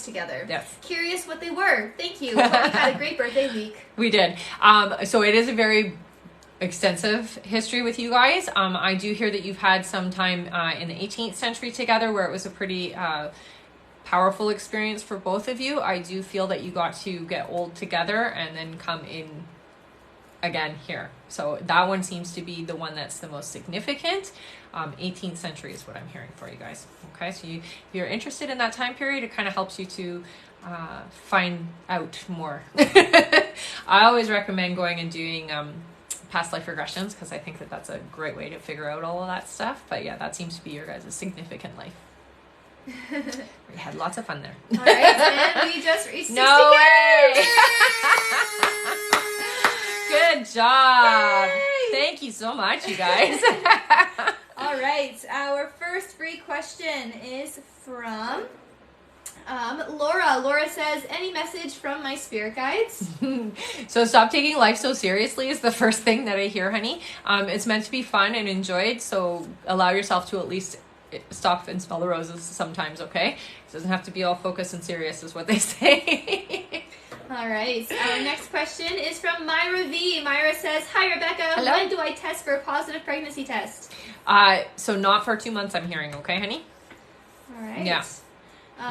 together. Yes. Curious what they were. Thank you. Hope you had a great birthday week. We did. So it is a very extensive history with you guys. I do hear that you've had some time in the 18th century together where it was a pretty powerful experience for both of you. I do feel that you got to get old together and then come in again here. So that one seems to be the one that's the most significant. 18th century is what I'm hearing for you guys. Okay, so if you're interested in that time period, it kind of helps you to find out more. I always recommend going and doing past life regressions because I think that that's a great way to figure out all of that stuff. But yeah, that seems to be your guys' significant life. We had lots of fun there. All right, and we just reached 60K. No way! Good job. Yay! Thank you so much, you guys. All right, our first free question is from Laura. Laura says, any message from my spirit guides? So stop taking life so seriously is the first thing that I hear, honey. It's meant to be fun and enjoyed, so allow yourself to at least stop and smell the roses sometimes, okay? It doesn't have to be all focused and serious is what they say. All right, our next question is from Myra V. Myra says, hi, Rebecca. Hello. When do I test for a positive pregnancy test? So not for 2 months, I'm hearing, okay, honey? All right. Yeah.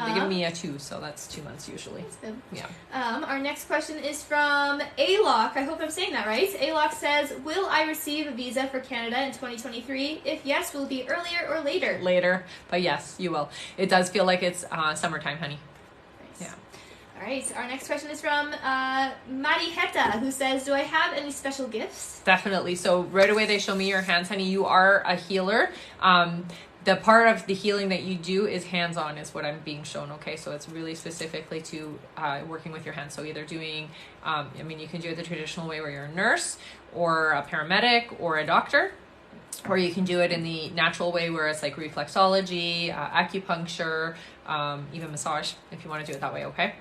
They give me a 2, so that's 2 months usually. That's good. Yeah. Our next question is from Alok. I hope I'm saying that right. Alok says, will I receive a visa for Canada in 2023? If yes, will it be earlier or later? Later, but yes, you will. It does feel like it's summertime, honey. Nice. Yeah. All right. Our next question is from Mari Heta, who says, do I have any special gifts? Definitely. So right away they show me your hands, honey. You are a healer. The part of the healing that you do is hands-on is what I'm being shown, okay? So it's really specifically to working with your hands. So either doing, you can do it the traditional way where you're a nurse or a paramedic or a doctor, or you can do it in the natural way where it's like reflexology, acupuncture, even massage, if you want to do it that way, okay?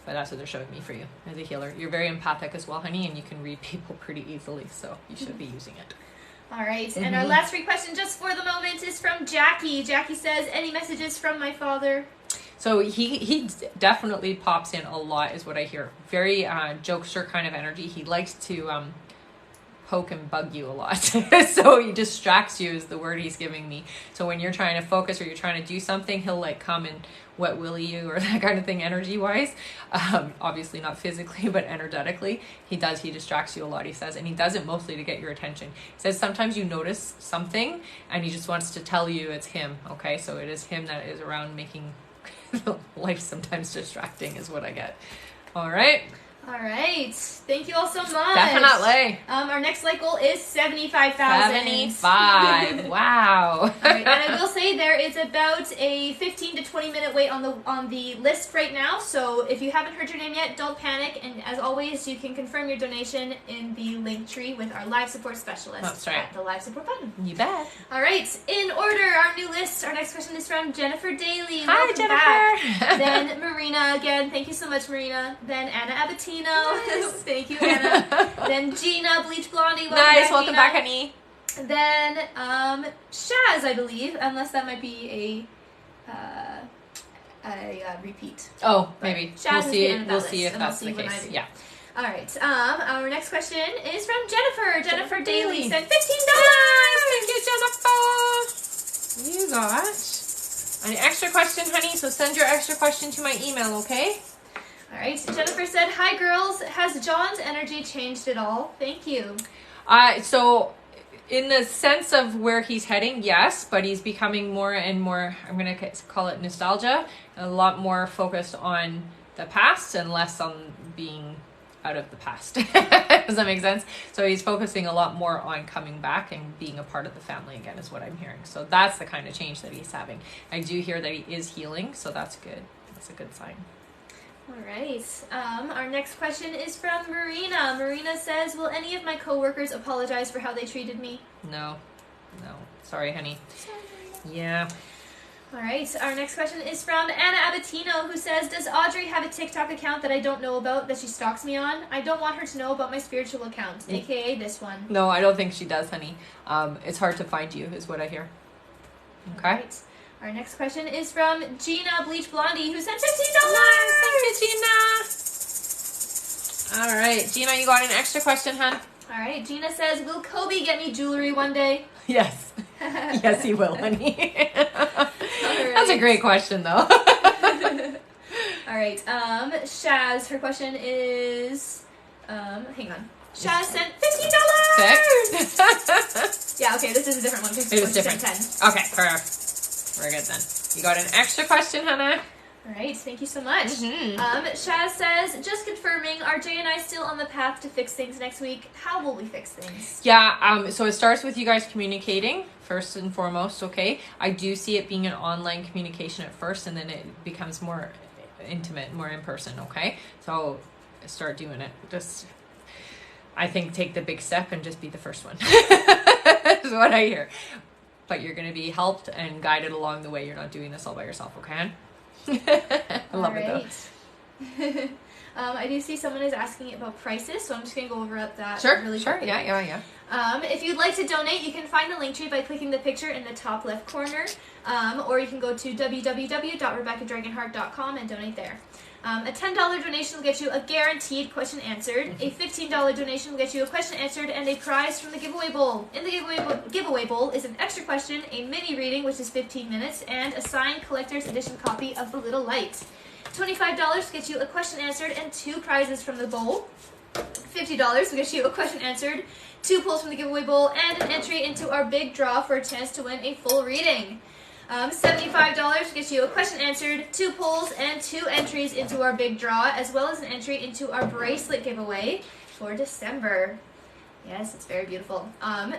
But that's what they're showing me for you as a healer. You're very empathic as well, honey, and you can read people pretty easily, so you should be using it. All right, and our last free question just for the moment is from Jackie. Jackie says, any messages from my father? So he definitely pops in a lot is what I hear. Very jokester kind of energy. He likes to poke and bug you a lot. So he distracts you is the word he's giving me. So when you're trying to focus or you're trying to do something, he'll like come and wet willy you or that kind of thing energy wise. Obviously not physically, but energetically. He distracts you a lot, he says, and he does it mostly to get your attention. He says sometimes you notice something and he just wants to tell you it's him, okay? So it is him that is around making life sometimes distracting is what I get. All right. All right. Thank you all so much. Definitely. Our next light goal is 75,000. 75. Wow. All right, and I will say there is about a 15 to 20 minute wait on the list right now. So if you haven't heard your name yet, don't panic. And as always, you can confirm your donation in the link tree with our live support specialist. That's right. At the live support button. You bet. All right. In order, our new list. Our next question is from Jennifer Daly. Hi, Welcome Jennifer. back. Then Marina again. Thank you so much, Marina. Then Anna Abatino. Nice. Thank you, Anna. Then Gina, Bleach Blondie. Welcome back, honey. Then Shaz, I believe, unless that might be a repeat. Oh, maybe. Shaz We'll see. is the end of that We'll see list, if and that's we'll the see what case. I do. Yeah. All right. Our next question is from Jennifer. Jennifer Daly Daly. sent $15. Thank you, Jennifer. You got an extra question, honey. So send your extra question to my email, okay? All right. Jennifer said, "Hi, girls. Has John's energy changed at all? Thank you." So in the sense of where he's heading, yes, but he's becoming more and more, I'm going to call it nostalgia, a lot more focused on the past and less on being out of the past. Does that make sense? So he's focusing a lot more on coming back and being a part of the family again is what I'm hearing. So that's the kind of change that he's having. I do hear that he is healing, so that's good. That's a good sign. All right. Our next question is from Marina. Marina says, "Will any of my coworkers apologize for how they treated me?" No. Sorry, honey. Yeah. All right. Our next question is from Anna Abatino, who says, "Does Audrey have a TikTok account that I don't know about that she stalks me on? I don't want her to know about my spiritual account, aka this one." No, I don't think she does, honey. It's hard to find you, is what I hear. Okay. All right. Our next question is from Gina Bleach Blondie, who sent $15. Thank you, Gina. All right, Gina, you got an extra question, hon? All right. Gina says, will Kobe get me jewelry one day? Yes. Yes, he will, honey. That's a great question, though. All right. Shaz, her question is, hang on. Shaz sent $50. Yeah, okay, this is a different one. It was different. 10. Okay, perfect. We're good then. You got an extra question, Hannah? All right, thank you so much. Mm-hmm. Shaz says, just confirming, are Jay and I still on the path to fix things next week? How will we fix things? Yeah, so it starts with you guys communicating first and foremost, okay? I do see it being an online communication at first, and then it becomes more intimate, more in person, okay? So start doing it. Just, I think, take the big step and just be the first one. Is what I hear. But you're going to be helped and guided along the way. You're not doing this all by yourself, okay? I love it though. I do see someone is asking about prices, so I'm just going to go over that really Sure, quickly. Yeah. If you'd like to donate, you can find the link tree by clicking the picture in the top left corner, or you can go to www.rebeccadragonheart.com and donate there. A $10 donation will get you a guaranteed question answered. A $15 donation will get you a question answered and a prize from the giveaway bowl. In the giveaway bowl is an extra question, a mini reading, which is 15 minutes, and a signed collector's edition copy of The Little Light. $25 will get you a question answered and 2 prizes from the bowl. $50 will get you a question answered, 2 pulls from the giveaway bowl, and an entry into our big draw for a chance to win a full reading. $75 gets you a question answered, 2 pulls, and 2 entries into our big draw, as well as an entry into our bracelet giveaway for December. Yes, it's very beautiful.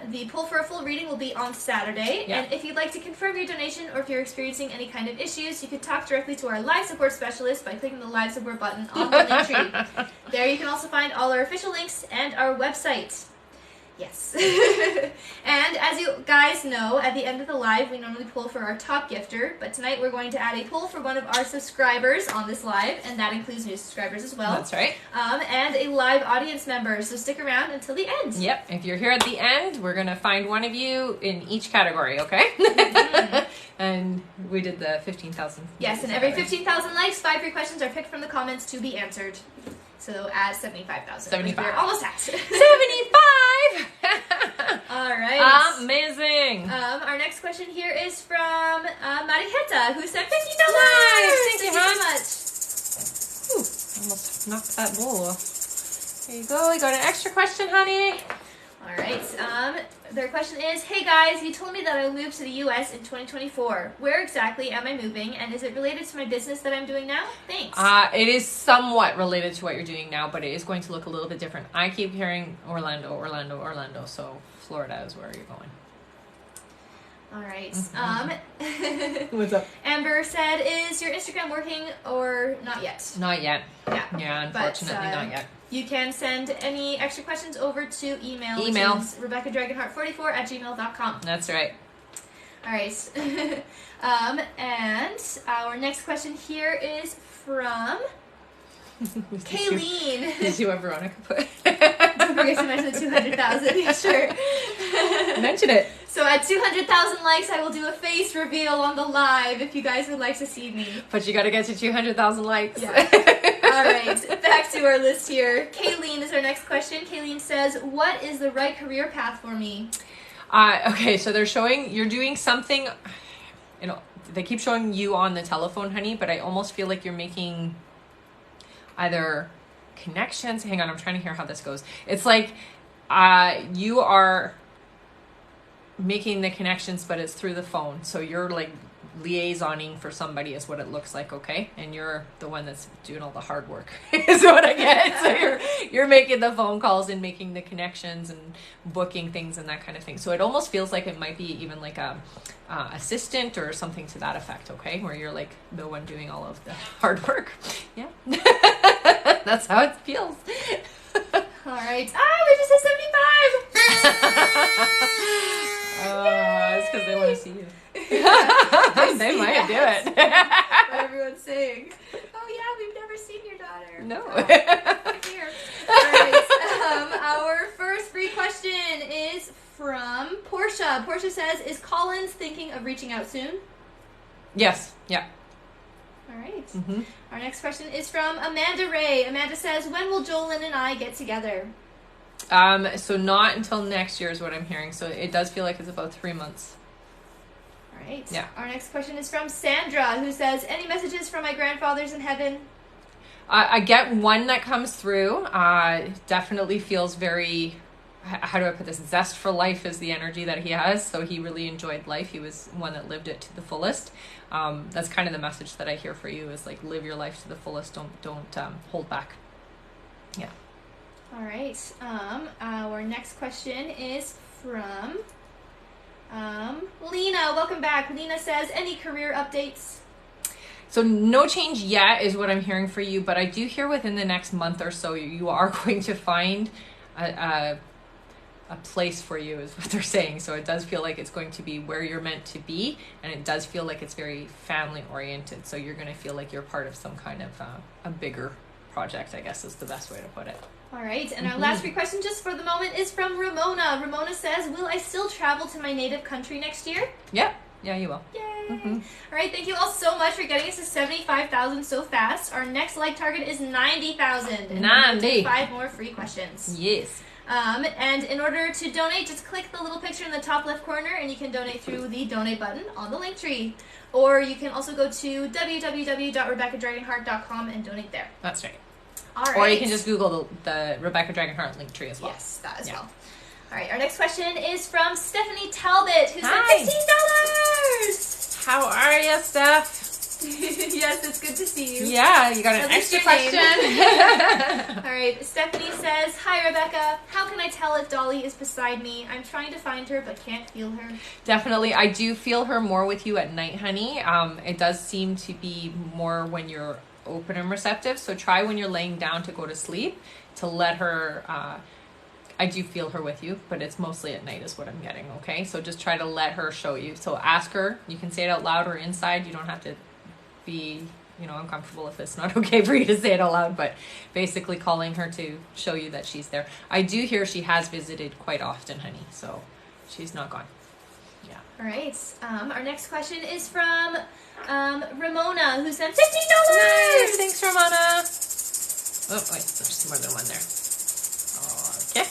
The pull for a full reading will be on Saturday, and if you'd like to confirm your donation or if you're experiencing any kind of issues, you can talk directly to our live support specialist by clicking the live support button on the link tree. There you can also find all our official links and our website. Yes. And as you guys know, at the end of the live, we normally pull for our top gifter, but tonight we're going to add a pull for one of our subscribers on this live, and that includes new subscribers as well. That's right. And a live audience member, so stick around until the end. Yep. If you're here at the end, we're going to find one of you in each category, okay? And we did the 15,000. Yes, and every 15,000 likes, 5 free questions are picked from the comments to be answered. So add 75,000. 75. We're almost at 75! All right. Amazing. Our next question here is from Mariheta, who sent $50. Nice. Thank you so much. Ooh, almost knocked that bowl off. There you go. You got an extra question, honey. All right. Their question is, hey guys, you told me that I'll move to the U.S. in 2024. Where exactly am I moving, and is it related to my business that I'm doing now? Thanks. It is somewhat related to what you're doing now, but it is going to look a little bit different. I keep hearing Orlando, so Florida is where you're going. All right. What's up? Amber said, is your Instagram working or not yet? Not yet. Yeah. Unfortunately, not yet. You can send any extra questions over to email. Which is RebeccaDragonheart44@gmail.com. That's right. All right. And our next question here is from Kayleen. Did you have Veronica put? Don't forget to mention the 200,000. Yeah, sure. Mention it. So at 200,000 likes, I will do a face reveal on the live if you guys would like to see me. But you got to get to 200,000 likes. Yeah. All right, back to our list here. Kayleen is our next question. Kayleen says, what is the right career path for me? Okay, so they're showing you're doing something, they keep showing you on the telephone, honey, but I almost feel like you're making either connections. Hang on, I'm trying to hear how this goes. It's like you are making the connections, but it's through the phone. So you're like liaisoning for somebody is what it looks like, okay? And you're the one that's doing all the hard work is what I get. So you're making the phone calls and making the connections and booking things and that kind of thing. So it almost feels like it might be even like a assistant or something to that effect, okay? Where you're like the one doing all of the hard work. Yeah. That's how it feels. All right. We just hit 75. It's because they want to see you. They might do it. What everyone's saying. Oh yeah, we've never seen your daughter. No. Here. All right. Our first free question is from Portia. Portia says, is Collins thinking of reaching out soon? Yes. Yeah. All right. Mm-hmm. Our next question is from Amanda Ray. Amanda says, when will Jolyn and I get together? So not until next year is what I'm hearing. So it does feel like it's about 3 months. All right. Yeah. Our next question is from Sandra, who says, any messages from my grandfathers in heaven? I get one that comes through. Definitely feels very, how do I put this? Zest for life is the energy that he has. So he really enjoyed life. He was one that lived it to the fullest. That's kind of the message that I hear for you is like, live your life to the fullest. Don't hold back. Yeah. All right. Our next question is from Lena. Welcome back. Lena says, any career updates? So no change yet is what I'm hearing for you, but I do hear within the next month or so you are going to find a place for you is what they're saying. So it does feel like it's going to be where you're meant to be, and it does feel like it's very family oriented. So you're going to feel like you're part of some kind of a bigger project, I guess is the best way to put it. All right, and our last free question just for the moment is from Ramona. Ramona says, will I still travel to my native country next year? Yeah, you will. Yay! All right, thank you all so much for getting us to 75,000 so fast. Our next like target is 90,000. 90. 5 more free questions. Yes. And in order to donate, just click the little picture in the top left corner and you can donate through the donate button on the link tree. Or you can also go to www.rebeccadragonheart.com and donate there. That's right. All right. Or you can just Google the Rebecca Dragonheart link tree as well. Yes, that as well. All right, our next question is from Stephanie Talbot, who said $15. How are you, Steph? Yes, it's good to see you. Yeah, you got an extra question. All right, Stephanie says, hi, Rebecca. How can I tell if Dolly is beside me? I'm trying to find her, but can't feel her. Definitely. I do feel her more with you at night, honey. It does seem to be more when you're open and receptive. So try when you're laying down to go to sleep to let her... I do feel her with you, but it's mostly at night is what I'm getting, okay? So just try to let her show you. So ask her. You can say it out loud or inside. You don't have to be, uncomfortable if it's not okay for you to say it out loud, but basically calling her to show you that she's there. I do hear she has visited quite often, honey, so she's not gone. Yeah. All right. Our next question is from Ramona, who sent $15. Nice. Thanks, Ramona. Oh, wait, there's more than one there. Okay.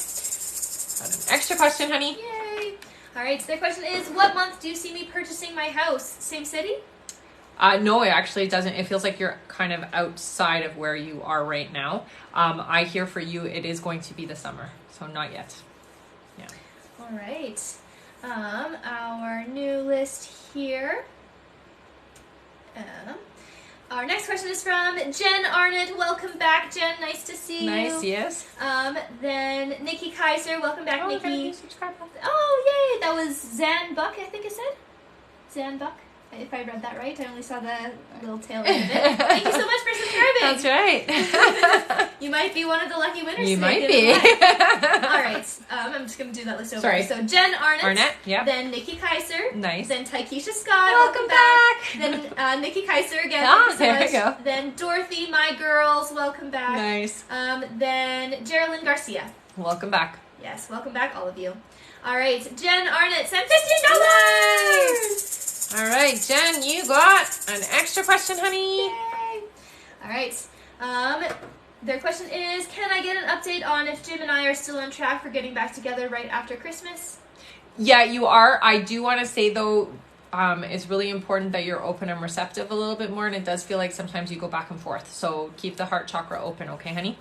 Got an extra question, honey. Yay. All right, so the question is, what month do you see me purchasing my house? Same city? No, it actually doesn't. It feels like you're kind of outside of where you are right now. I hear for you, it is going to be the summer, so not yet. Yeah. All right. Our new list here. Our next question is from Jen Arnott. Welcome back, Jen. Nice to see you. Nice, yes. Then Nikki Kaiser. Welcome back, Nikki. Subscribe. Oh, yay. That was Zan Buck, I think it said. Zan Buck. If I read that right, I only saw the little tail end of it. Thank you so much for subscribing. That's right. You might be one of the lucky winners. You today, might be. All right. I'm just going to do that list over. Sorry. So Jen Arnott. Yeah. Then Nikki Kaiser. Nice. Then Taikisha Scott. Welcome back. Then Nikki Kaiser again. There you go. Then Dorothy, my girls. Welcome back. Nice. Then Geraldine Garcia. Welcome back. Yes, welcome back, all of you. All right, Jen Arnott sent $15. Nice. All right, Jen, you got an extra question, honey. Yay. All right. Their question is, can I get an update on if Jim and I are still on track for getting back together right after Christmas? Yeah, you are. I do want to say, though, it's really important that you're open and receptive a little bit more, and it does feel like sometimes you go back and forth. So keep the heart chakra open, okay, honey?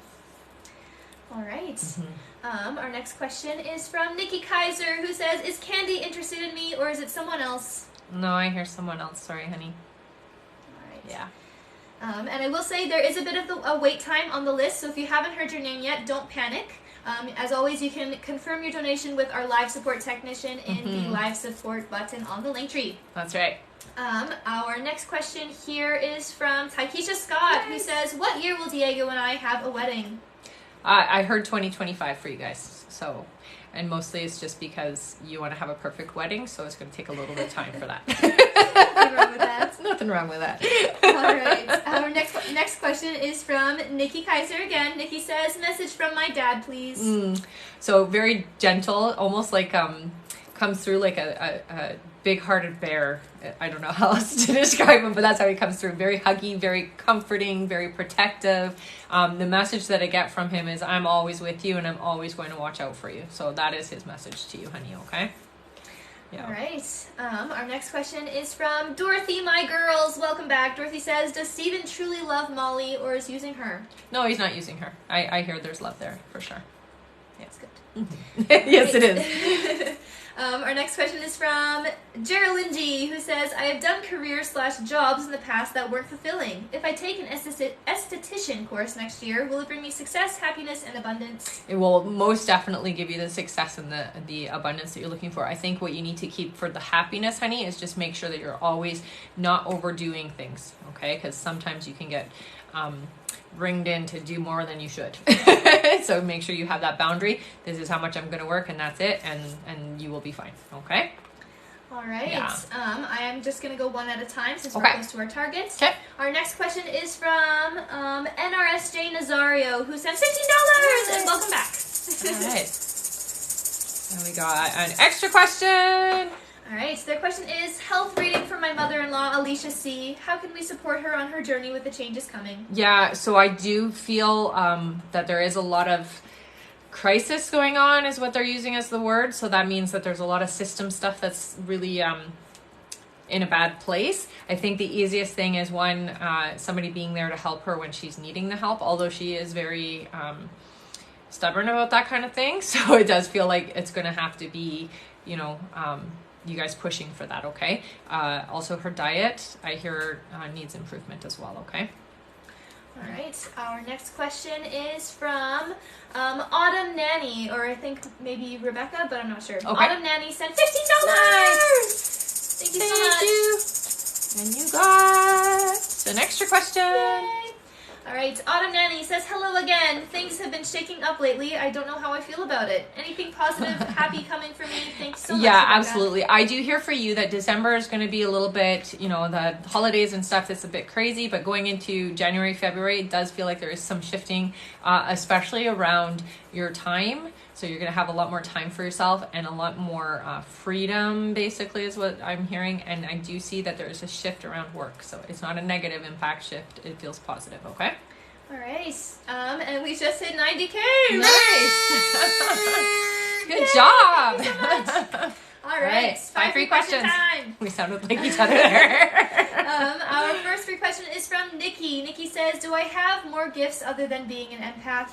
All right. Our next question is from Nikki Kaiser, who says, is Candy interested in me, or is it someone else? No, I hear someone else. Sorry, honey. All right. Yeah. And I will say there is a bit of a wait time on the list, so if you haven't heard your name yet, don't panic. As always, you can confirm your donation with our live support technician in the live support button on the link tree. That's right. Our next question here is from Taikisha Scott, who says, what year will Diego and I have a wedding? I heard 2025 for you guys. So, and mostly it's just because you want to have a perfect wedding, so it's going to take a little bit of time for that. Nothing wrong with that. Nothing wrong with that. All right. Our next question is from Nikki Kaiser again. Nikki says, message from my dad, please. So very gentle, almost like comes through like a big-hearted bear. I don't know how else to describe him, but that's how he comes through. Very huggy, very comforting, very protective. The message that I get from him is, I'm always with you and I'm always going to watch out for you. So that is his message to you, honey, okay? Yeah. All right. Our next question is from Dorothy, my girls. Welcome back. Dorothy says, does Steven truly love Molly or is using her? No, he's not using her. I hear there's love there, for sure. Yeah, it's good. Yes, it is. Our next question is from Geraldine G, who says, I have done career/jobs in the past that weren't fulfilling. If I take an esthetician course next year, will it bring me success, happiness, and abundance? It will most definitely give you the success and the abundance that you're looking for. I think what you need to keep for the happiness, honey, is just make sure that you're always not overdoing things, okay? Because sometimes you can get ringed in to do more than you should. So make sure you have that boundary. This is how much I'm going to work, and that's it, and you will be fine, okay? All right. Yeah. I am just going to go one at a time since we're Okay. close to our target. Okay. Our next question is from NRSJ Nazario, who sent $15, and welcome back. All right. And we got an extra question. All right, so their question is, health reading for my mother-in-law, Alicia C. How can we support her on her journey with the changes coming? Yeah, so I do feel that there is a lot of crisis going on, is what they're using as the word. So that means that there's a lot of system stuff that's really in a bad place. I think the easiest thing is somebody being there to help her when she's needing the help, although she is very stubborn about that kind of thing. So it does feel like it's going to have to be, you guys pushing for that, okay? Also, her diet, I hear, needs improvement as well, okay? All right. Our next question is from Autumn Nanny, or I think maybe Rebecca, but I'm not sure. Okay. Autumn Nanny sent $15. Nice. Thank you so much. And you got an extra question. Yay. All right. Autumn Nanny says, hello again. Things have been shaking up lately. I don't know how I feel about it. Anything positive, happy coming for me? Thanks so much. Yeah, Rebecca. absolutely. I do hear for you that December is going to be a little bit, the holidays and stuff, it's a bit crazy, but going into January, February, it does feel like there is some shifting, especially around your time. So you're going to have a lot more time for yourself and a lot more freedom, basically, is what I'm hearing. And I do see that there is a shift around work. So it's not a negative impact shift. It feels positive, okay? All right. And we just hit 90K. Nice. Good job. Thank you so much. All right. 5 free questions. Time. We sounded like each other there. Our first free question is from Nikki. Nikki says, do I have more gifts other than being an empath?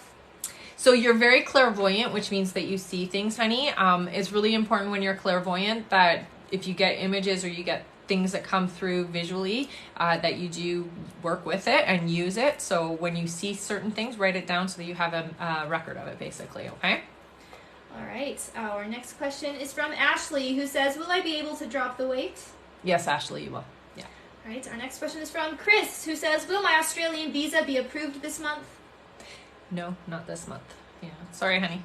So you're very clairvoyant, which means that you see things, honey. It's really important when you're clairvoyant that if you get images or you get things that come through visually, that you do work with it and use it. So when you see certain things, write it down so that you have a record of it, basically, okay? All right. Our next question is from Ashley, who says, will I be able to drop the weight? Yes, Ashley, you will. Yeah. All right. Our next question is from Chris, who says, will my Australian visa be approved this month? No, not this month. Yeah. Sorry, honey.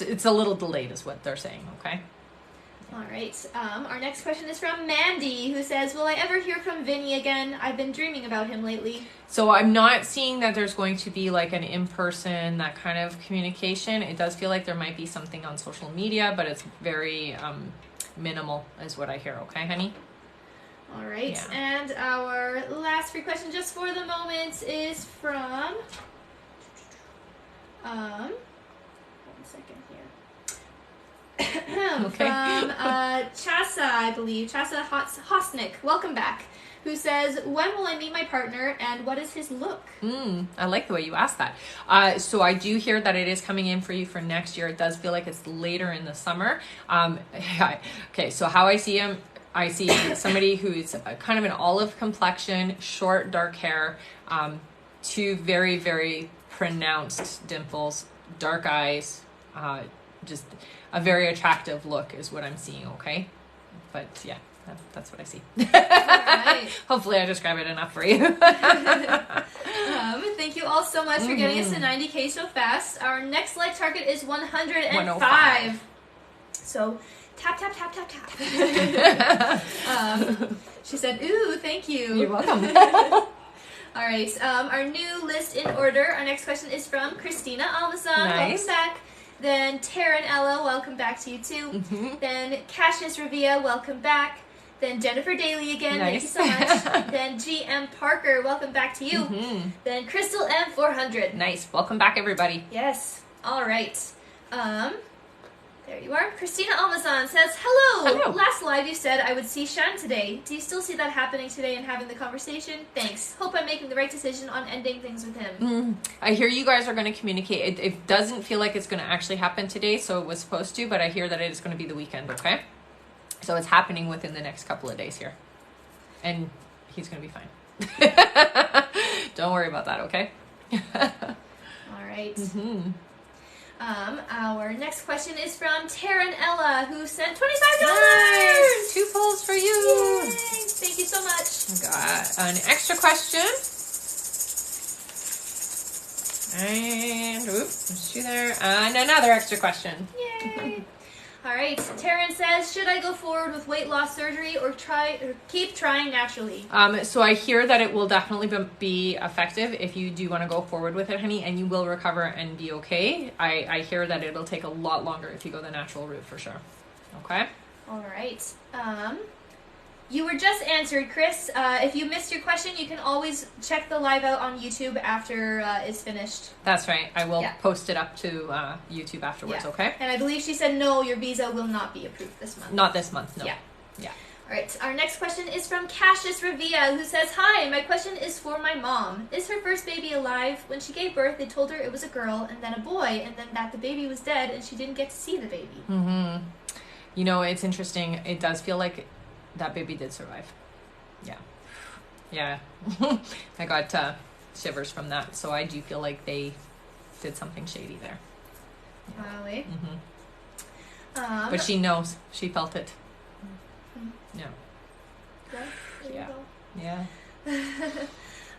It's a little delayed is what they're saying, okay? All right. Our next question is from Mandy, who says, will I ever hear from Vinny again? I've been dreaming about him lately. So I'm not seeing that there's going to be like an in-person, that kind of communication. It does feel like there might be something on social media, but it's very minimal is what I hear, okay, honey? All right. Yeah. And our last free question just for the moment is from... one second here. Okay. From Chasa, I believe. Chasa Hosnick. Welcome back. Who says, when will I meet my partner and what is his look? I like the way you asked that. So I do hear that it is coming in for you for next year. It does feel like it's later in the summer. Okay, so how I see him, I see somebody who's kind of an olive complexion, short, dark hair, 2 very, very pronounced dimples, dark eyes, just a very attractive look is what I'm seeing, okay? But yeah, that's what I see. All right. Hopefully I describe it enough for you. Thank you all so much for getting us to 90K so fast. Our next like target is 105. 105. So tap, tap, tap, tap, tap. She said, ooh, thank you. You're welcome. All right. Our new list in order. Our next question is from Christina Almason. Nice. Welcome back. Then Taryn Ella, welcome back to you too. Then Cassius Revia, welcome back. Then Jennifer Daly again, Nice. thank you so much. Then GM Parker, welcome back to you. Then Crystal M400. Nice. Welcome back, everybody. Yes. All right. There you are. Christina Almazan says, hello. Hello. Last live you said I would see Shan today. Do you still see that happening today and having the conversation? Thanks. Hope I'm making the right decision on ending things with him. I hear you guys are going to communicate. It doesn't feel like it's going to actually happen today, so it was supposed to, but I hear that it is going to be the weekend, okay? So it's happening within the next couple of days here. And he's going to be fine. Don't worry about that, okay? All right. Our next question is from Taryn Ella, who sent $25. Nice. 2 pulls for you. Yay. Thank you so much. I got an extra question. And, there's 2 there. And another extra question. Yay. All right. Taryn says, should I go forward with weight loss surgery or keep trying naturally? So I hear that it will definitely be effective if you do want to go forward with it, honey, and you will recover and be okay. I hear that it'll take a lot longer if you go the natural route for sure. Okay? All right. You were just answered, Chris. If you missed your question, you can always check the live out on YouTube after it's finished. That's right. I will post it up to YouTube afterwards, okay? And I believe she said, no, your visa will not be approved this month. Not this month, no. Yeah. Yeah. All right. Our next question is from Cassius Revia, who says, hi, my question is for my mom. Is her first baby alive? When she gave birth, they told her it was a girl and then a boy, and then that the baby was dead and she didn't get to see the baby. You know, it's interesting. It does feel like that baby did survive. Yeah. I got shivers from that. So I do feel like they did something shady there. Wow. But she knows. She felt it. Yeah. Yeah.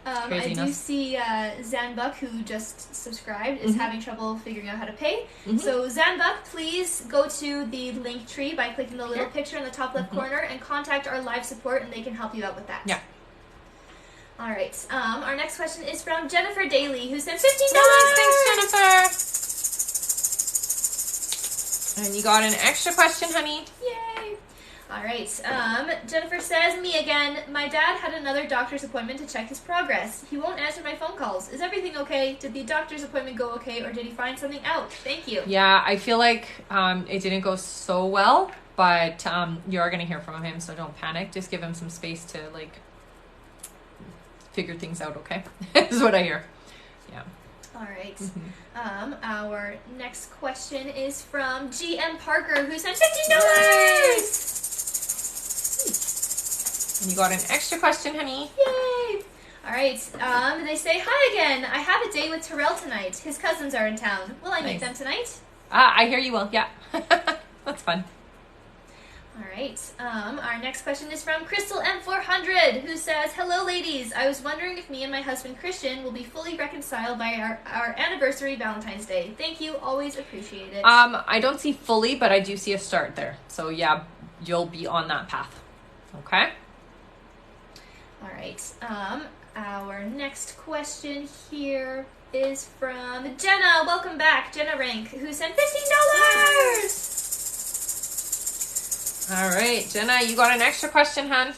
I do see Zanbuck, who just subscribed, is having trouble figuring out how to pay. So Zanbuck, please go to the link tree by clicking the little picture in the top left corner and contact our live support, and they can help you out with that. Yeah. All right. Our next question is from Jennifer Daly, who sent $15. Thanks, Jennifer. And you got an extra question, honey. Yay. All right. Jennifer says, me again. My dad had another doctor's appointment to check his progress. He won't answer my phone calls. Is everything okay? Did the doctor's appointment go okay, or did he find something out? Thank you. Yeah, I feel like it didn't go so well, but you are going to hear from him, so don't panic. Just give him some space to, figure things out, okay? Is what I hear. Yeah. All right. Our next question is from GM Parker, who sent $15. And you got an extra question, honey. Yay! All right. They say, hi again. I have a date with Terrell tonight. His cousins are in town. Will I meet them tonight? I hear you will. Yeah. That's fun. All right. Our next question is from Crystal M400, who says, hello, ladies. I was wondering if me and my husband, Christian, will be fully reconciled by our anniversary Valentine's Day. Thank you. Always appreciate it. I don't see fully, but I do see a start there. So, yeah, you'll be on that path. Okay? All right. Our next question here is from Jenna. Welcome back, Jenna Rank, who sent $15. All right, Jenna, you got an extra question, hon.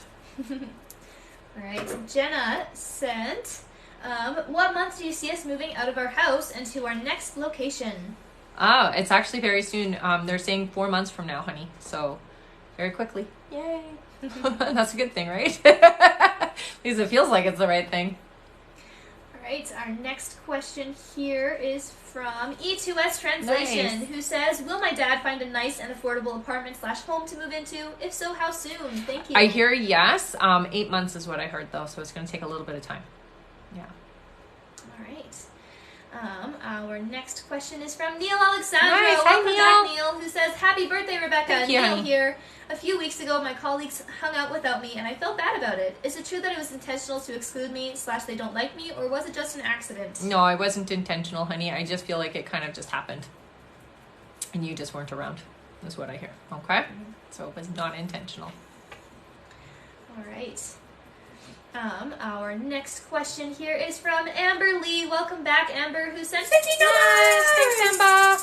All right, Jenna sent, what month do you see us moving out of our house and to our next location? Oh, it's actually very soon. They're saying 4 months from now, honey. So, very quickly. Yay. That's a good thing, right? At least it feels like it's the right thing. All right, our next question here is from E2S Translation, who says, will my dad find a nice and affordable apartment/home to move into? If so, how soon? Thank you. I hear yes. 8 months is what I heard, though, so it's going to take a little bit of time. Yeah. All right. Our next question is from Neil Alexandro. Nice. Welcome Hi, back, Neil, who says, happy birthday, Rebecca. Thank you, Neil honey. here. A few weeks ago, my colleagues hung out without me, and I felt bad about it. Is it true that it was intentional to exclude me / they don't like me, or was it just an accident? No, it wasn't intentional, honey. I just feel like it kind of just happened. And you just weren't around, is what I hear. Okay? So it was not intentional. All right. Our next question here is from Amber Lee. Welcome back, Amber, who sent $15. Thanks, Amber.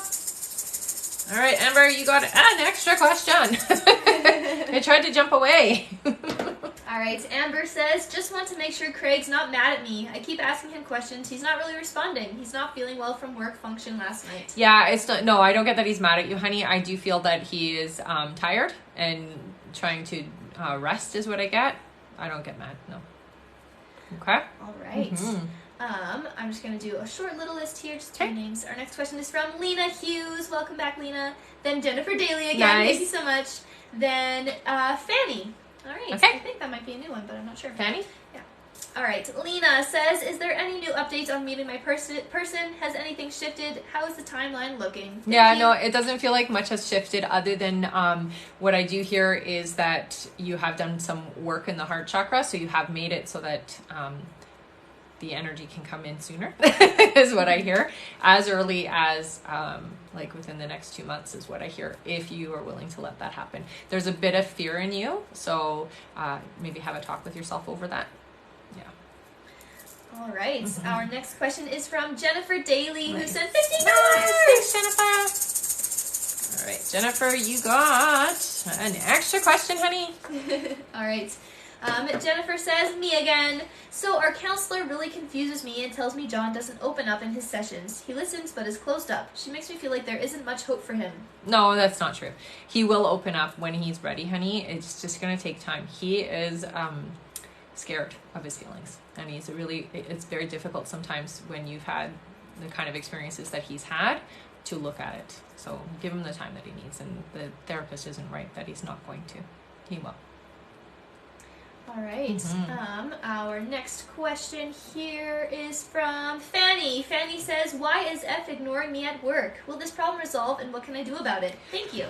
All right, Amber, you got an extra question. I tried to jump away. All right, Amber says, just want to make sure Craig's not mad at me. I keep asking him questions. He's not really responding. He's not feeling well from work function last night. Yeah, it's not. No, I don't get that he's mad at you, honey. I do feel that he is tired and trying to rest is what I get. I don't get mad. No. Okay. All right. Mm-hmm. I'm just going to do a short little list here, just 2 names. Our next question is from Lena Hughes. Welcome back, Lena. Then Jennifer Daly again. Nice. Thank you so much. Then Fanny. All right. Okay. I think that might be a new one, but I'm not sure. Fanny? Yeah. All right. Lena says, is there any new updates on meeting my person? Has anything shifted? How is the timeline looking? Thank you. No, it doesn't feel like much has shifted other than what I do hear is that you have done some work in the heart chakra, so you have made it so that the energy can come in sooner is what I hear. As early as like within the next 2 months is what I hear, if you are willing to let that happen. There's a bit of fear in you, so maybe have a talk with yourself over that. Yeah. All right. Mm-hmm. Our next question is from Jennifer Daly, who sent $50. Thanks, Jennifer. All right, Jennifer, you got an extra question, honey. All right. Jennifer says, me again. So our counselor really confuses me and tells me John doesn't open up in his sessions. He listens but is closed up. She makes me feel like there isn't much hope for him. No, that's not true. He will open up when he's ready, honey. It's just going to take time. He is scared of his feelings. And it's very difficult sometimes when you've had the kind of experiences that he's had to look at it. So give him the time that he needs. And the therapist isn't right that he's not going to. He will. All right. Mm-hmm. Our next question here is from Fanny. Fanny says, why is F ignoring me at work? Will this problem resolve and what can I do about it? Thank you.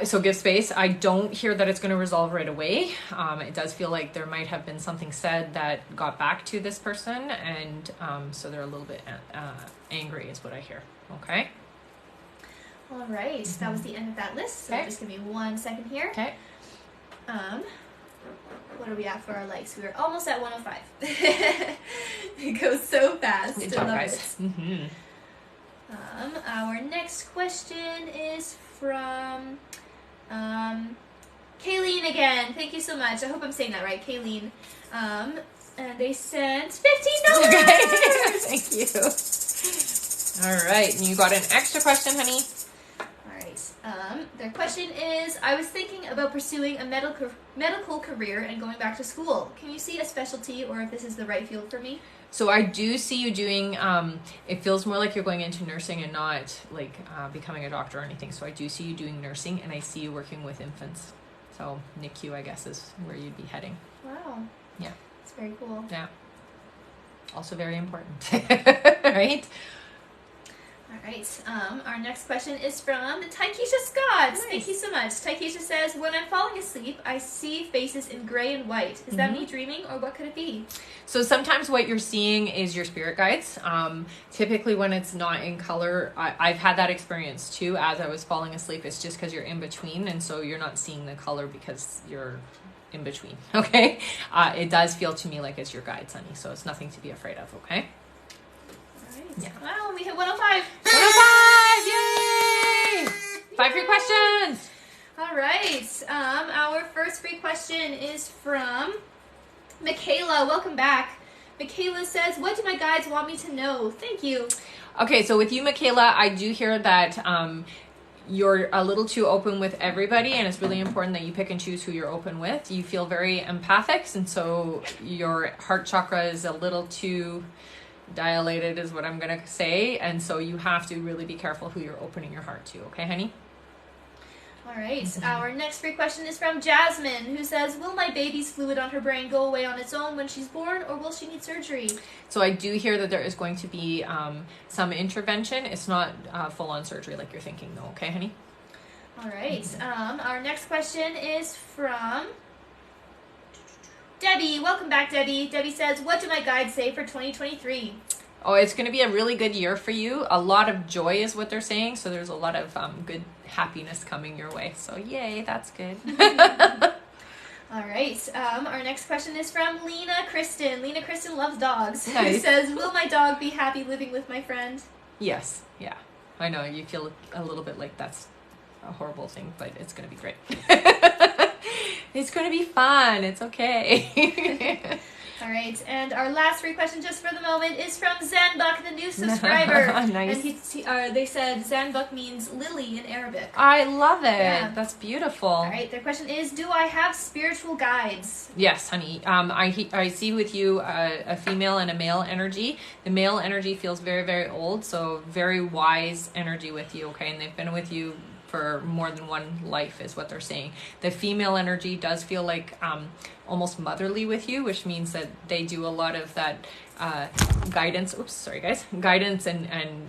So give space. I don't hear that it's going to resolve right away. It does feel like there might have been something said that got back to this person, and so they're a little bit angry is what I hear. Okay? All right. Mm-hmm. That was the end of that list. So just give me 1 second here. Okay. What are we at for our likes? We were almost at 105. It goes so fast. Good job, guys. Mm-hmm. Our next question is from Kayleen again. Thank you so much. I hope I'm saying that right, Kayleen. And they sent $15. Thank you. All right, and you got an extra question, honey. Their question is, I was thinking about pursuing a medical career and going back to school. Can you see a specialty or if this is the right field for me? So I do see you doing, it feels more like you're going into nursing and not like becoming a doctor or anything. So I do see you doing nursing and I see you working with infants. So NICU, I guess, is where you'd be heading. Wow. Yeah. It's very cool. Yeah. Also very important. Right? All right. Our next question is from Taikisha Scott. Nice. Thank you so much. Taikisha says, when I'm falling asleep, I see faces in gray and white. Is that me dreaming or what could it be? So sometimes what you're seeing is your spirit guides. Typically when it's not in color, I've had that experience too as I was falling asleep. It's just because you're in between and so you're not seeing the color because you're in between. Okay? It does feel to me like it's your guides, honey. So it's nothing to be afraid of. Okay? Yeah. Wow, we hit 105. 105! Yay! 5 free questions. All right. Our first free question is from Michaela. Welcome back. Michaela says, what do my guides want me to know? Thank you. Okay, so with you, Michaela, I do hear that you're a little too open with everybody, and it's really important that you pick and choose who you're open with. You feel very empathic, and so your heart chakra is a little too dilated is what I'm going to say. And so you have to really be careful who you're opening your heart to. Okay, honey? All right. Mm-hmm. Our next free question is from Jasmine, who says, will my baby's fluid on her brain go away on its own when she's born, or will she need surgery? So I do hear that there is going to be some intervention. It's not full-on surgery like you're thinking, though. Okay, honey? All right. Mm-hmm. Our next question is from Debbie. Welcome back, Debbie. Debbie says, what do my guides say for 2023? Oh, it's going to be a really good year for you. A lot of joy is what they're saying. So there's a lot of good happiness coming your way. So yay, that's good. All right. Our next question is from Lena Kristen. Lena Kristen loves dogs. Nice. Who says, will my dog be happy living with my friend? Yes. Yeah. I know. You feel a little bit like that's a horrible thing, but it's going to be great. It's going to be fun. It's okay. All right, and our last free question just for the moment is from Zanbuk, the new subscriber. Nice. And they said Zanbuk means lily in Arabic. I love it. Yeah. That's beautiful. All right, their question is, do I have spiritual guides? Yes, honey. I see with you a female and a male energy. The male energy feels very, very old, so very wise energy with you, okay? And they've been with you for more than one life is what they're saying. The female energy does feel like almost motherly with you, which means that they do a lot of that guidance. Oops, sorry guys. Guidance and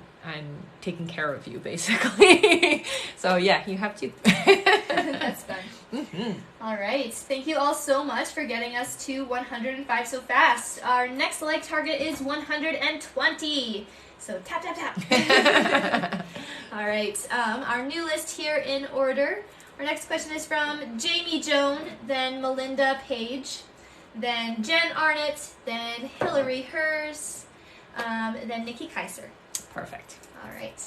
taking care of you, basically. So yeah, you have to. That's fun. Mm-hmm. All right. Thank you all so much for getting us to 105 so fast. Our next like target is 120. So tap, tap, tap. All right. Our new list here in order. Our next question is from Jamie Joan, then Melinda Page, then Jen Arnott, then Hillary Hers, then Nikki Kaiser. Perfect. All right.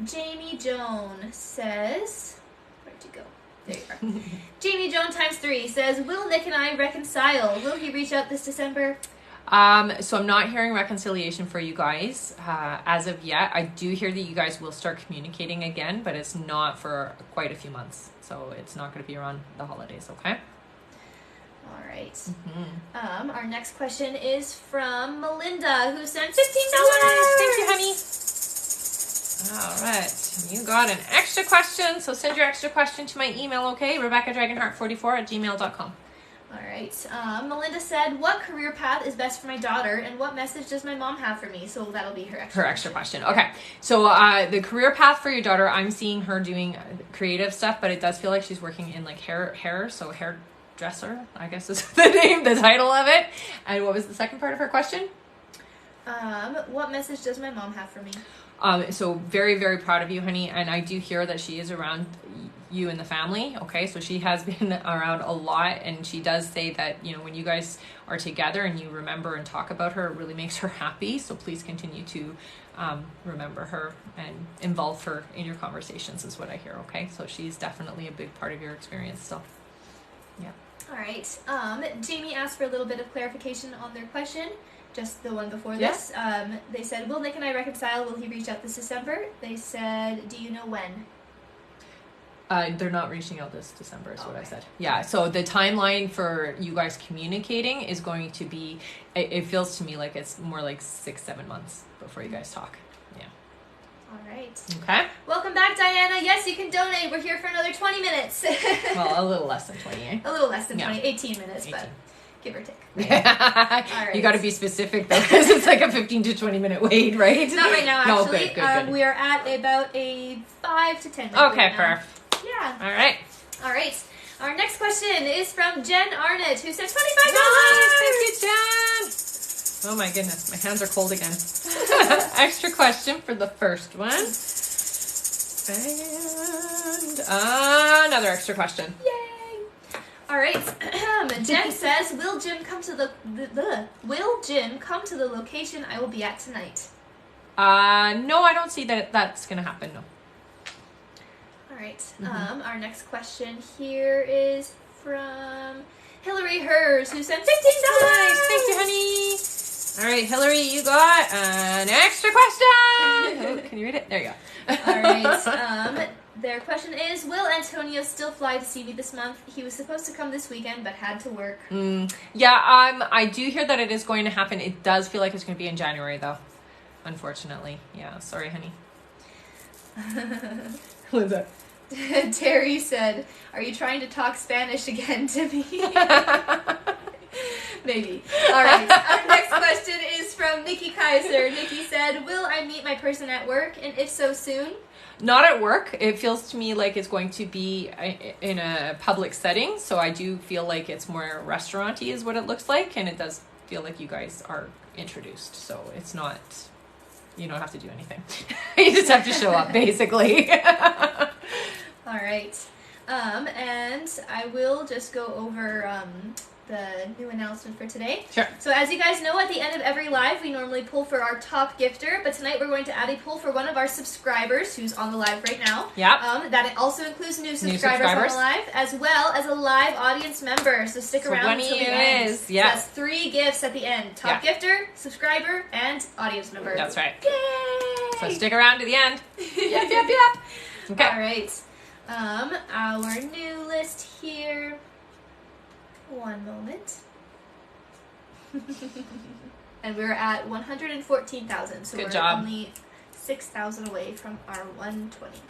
Jamie Joan says, where'd you go? There you are. Jamie Joan times 3 says, will Nick and I reconcile? Will he reach out this December? So I'm not hearing reconciliation for you guys as of yet. I do hear that you guys will start communicating again, but it's not for quite a few months. So it's not going to be around the holidays, okay? All right. Mm-hmm. Our next question is from Melinda, who sent $15. Thank you, honey. All right. You got an extra question, so send your extra question to my email, okay? RebeccaDragonheart44@gmail.com. All right. Melinda said, what career path is best for my daughter, and what message does my mom have for me? So that'll be her extra question. Okay. So the career path for your daughter, I'm seeing her doing creative stuff, but it does feel like she's working in like hair, so hairdresser, I guess is the title of it. And what was the second part of her question? What message does my mom have for me? So very, very proud of you, honey. And I do hear that she is around you and the family. Okay. So she has been around a lot, and she does say that, you know, when you guys are together and you remember and talk about her, it really makes her happy. So please continue to remember her and involve her in your conversations is what I hear. Okay. So she's definitely a big part of your experience. So yeah. All right. Jamie asked for a little bit of clarification on their question. Just the one before this. They said, will Nick and I reconcile? Will he reach out this December? They said, do you know when? They're not reaching out this December is what I said. Yeah, so the timeline for you guys communicating is going to be, it feels to me like it's more like 6-7 months before you guys talk. Yeah. All right. Okay. Welcome back, Diana. Yes, you can donate. We're here for another 20 minutes. Well, a little less than 20, eh? A little less than 20, 18 minutes, 18. But give or take. All right. You got to be specific though, because it's like a 15 to 20 minute wait, right? Not right now, actually. No, good. We are at about a 5 to 10 minute Okay, wait now. perfect. Yeah. All right. All right. Our next question is from Jen Arnott, who said $25. Thank you, Jen. Oh my goodness, my hands are cold again. Extra question for the first one. And another extra question. Yay! All right. Jen says, "Will Jim come to the location I will be at tonight?" No, I don't see that that's gonna happen. No. All right. Our next question here is from Hillary Hers, who sent $15. Thank you, honey. All right, Hillary, you got an extra question. Oh, can you read it? There you go. All right. Their question is, will Antonio still fly to see me this month? He was supposed to come this weekend, but had to work. Yeah, I do hear that it is going to happen. It does feel like it's going to be in January, though. Unfortunately. Yeah, sorry, honey. What is that? Terry said, "Are you trying to talk Spanish again to me?" Maybe. All right. Our next question is from Nikki Kaiser. Nikki said, "Will I meet my person at work, and if so, soon?" Not at work. It feels to me like it's going to be in a public setting, so I do feel like it's more restaurant-y is what it looks like, and it does feel like you guys are introduced, so it's not, you don't have to do anything. You just have to show up, basically. All right. And I will just go over the new announcement for today. Sure. So as you guys know, at the end of every live, we normally pull for our top gifter, but tonight we're going to add a pull for one of our subscribers who's on the live right now. Yeah. That also includes new subscribers on the live, as well as a live audience member. So stick around until the end. Yeah. So that's 3 gifts at the end. Top gifter, subscriber, and audience member. That's right. Yay! So stick around to the end. Yep. Okay. All right. Our new list here. One moment. And we're at 114,000. So Good we're job. only 6,000 away from our 120.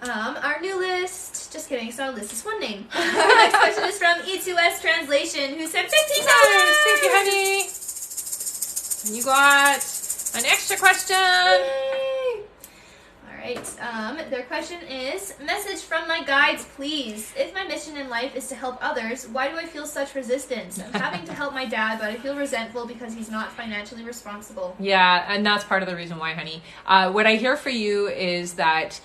Our new list. Just kidding. It's not a list. It's one name. Our next question is from E2S Translation, who sent $15. Thank you, honey. And you got an extra question. Yay! Alright, their question is, message from my guides, please. If my mission in life is to help others, why do I feel such resistance? I'm having to help my dad, but I feel resentful because he's not financially responsible. Yeah, and that's part of the reason why, honey. What I hear for you is that,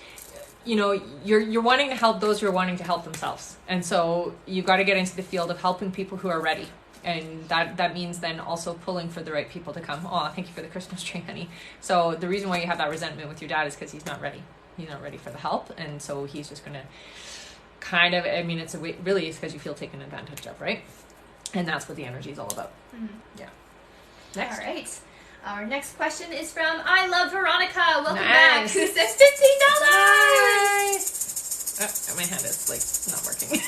you know, you're wanting to help those who are wanting to help themselves. And so you've got to get into the field of helping people who are ready. And that means then also pulling for the right people to come. Oh, thank you for the Christmas tree, honey. So the reason why you have that resentment with your dad is because he's not ready. He's not ready for the help. And so he's just going to kind of, I mean, it's a way, really it's because you feel taken advantage of, right? And that's what the energy is all about. Mm-hmm. Yeah. Next. All right. Our next question is from I Love Veronica. Welcome Nice. back. Who says $15? Nice. Oh, my hand is like not working.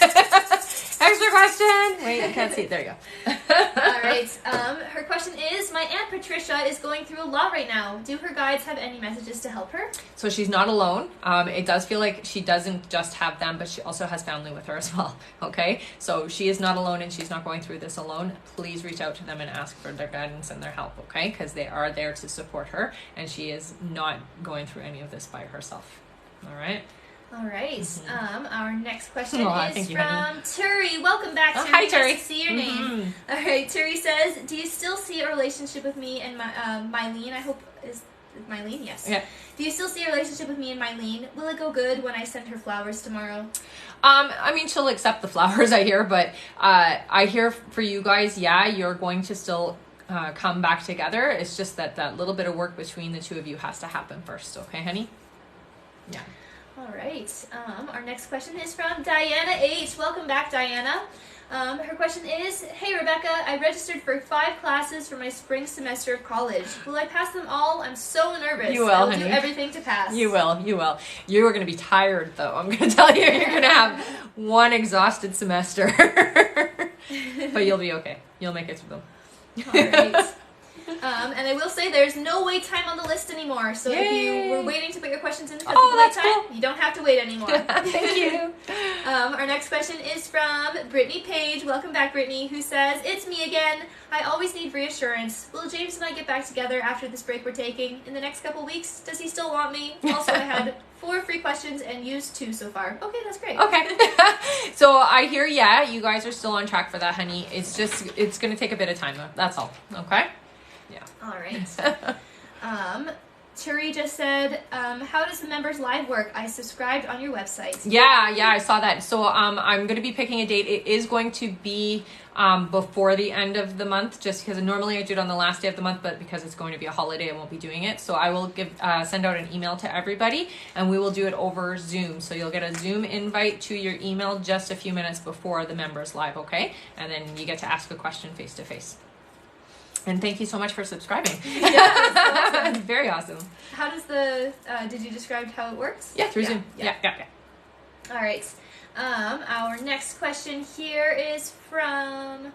Extra question. Wait, I can't see it. There you go. All right. Her question is, my Aunt Patricia is going through a lot right now. Do her guides have any messages to help her? So she's not alone. It does feel like she doesn't just have them, but she also has family with her as well. Okay? So she is not alone and she's not going through this alone. Please reach out to them and ask for their guidance and their help, okay? Because they are there to support her and she is not going through any of this by herself. All right? All right. Mm-hmm. Our next question Aw, is thank you, from honey. Turi. Welcome back, Turi. Hi, Turi. Nice to see your name. All right. Turi says, do you still see a relationship with me and Mylene? I hope is Mylene? Yes. Yeah. Do you still see a relationship with me and Mylene? Will it go good when I send her flowers tomorrow? I mean, she'll accept the flowers, I hear, but I hear for you guys, yeah, you're going to still come back together. It's just that little bit of work between the two of you has to happen first. Okay, honey? Yeah. All right. Our next question is from Diana H. Welcome back, Diana. Her question is, hey, Rebecca, I registered for 5 classes for my spring semester of college. Will I pass them all? I'm so nervous. You will, I'll honey. do everything to pass. You will. You are going to be tired, though. I'm going to tell you, you're going to have one exhausted semester. But you'll be okay. You'll make it through them. All right. And I will say there's no wait time on the list anymore. So if you were waiting to put your questions in because of the wait time, you don't have to wait anymore. Thank you. Our next question is from Brittany Page. Welcome back, Brittany, who says, it's me again. I always need reassurance. Will James and I get back together after this break we're taking in the next couple weeks? Does he still want me? Also, I had 4 free questions and used 2 so far. Okay, that's great. Okay. So I hear, yeah, you guys are still on track for that, honey. It's going to take a bit of time. That's all. Okay? Yeah. All right. Turi just said, how does the members live work? I subscribed on your website. Yeah, I saw that. So I'm going to be picking a date. It is going to be before the end of the month, just because normally I do it on the last day of the month, but because it's going to be a holiday, I won't be doing it. So I will send out an email to everybody, and we will do it over Zoom. So you'll get a Zoom invite to your email just a few minutes before the members live, okay? And then you get to ask a question face to face. And thank you so much for subscribing. Yeah, that's awesome. Very awesome. How does did you describe how it works? Yeah, through Zoom. Yeah. All right. Our next question here is from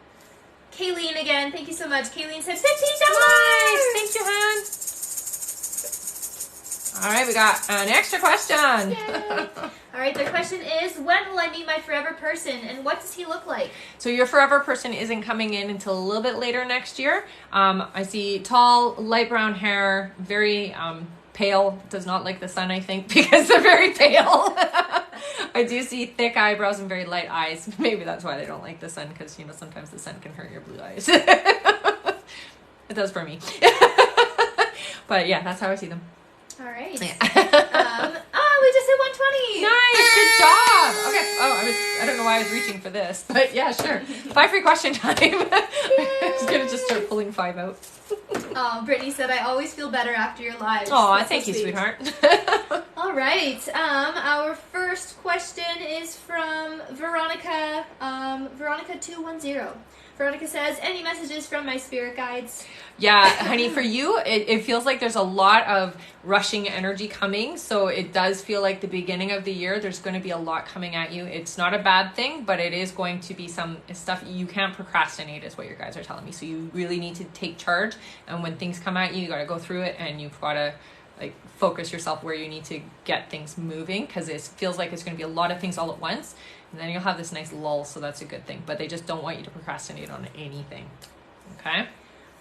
Kayleen again. Thank you so much. Kayleen said $15. Nice. Thank you, hon. All right, we got an extra question. Yay. All right, their question is, when will I meet my forever person, and what does he look like? So your forever person isn't coming in until a little bit later next year. I see tall, light brown hair, very pale, does not like the sun, I think, because they're very pale. I do see thick eyebrows and very light eyes. Maybe that's why they don't like the sun, because, you know, sometimes the sun can hurt your blue eyes. It does for me. But yeah, that's how I see them. All right. Yeah. We just hit 120. Nice, good job. Okay. Oh, I don't know why I was reaching for this, but yeah, sure. 5 free question time. I was gonna just start pulling 5 out. Oh, Brittany said, I always feel better after your lives. Oh, thank you, sweetheart. All right. Our first question is from Veronica. Veronica 210. Veronica says, any messages from my spirit guides? Yeah, honey, for you, it feels like there's a lot of rushing energy coming. So it does feel like the beginning of the year, there's going to be a lot coming at you. It's not a bad thing, but it is going to be some stuff you can't procrastinate is what your guys are telling me. So you really need to take charge. And when things come at you, you got to go through it and you've got to like focus yourself where you need to get things moving, because it feels like it's going to be a lot of things all at once. And then you'll have this nice lull, so that's a good thing. But they just don't want you to procrastinate on anything. Okay?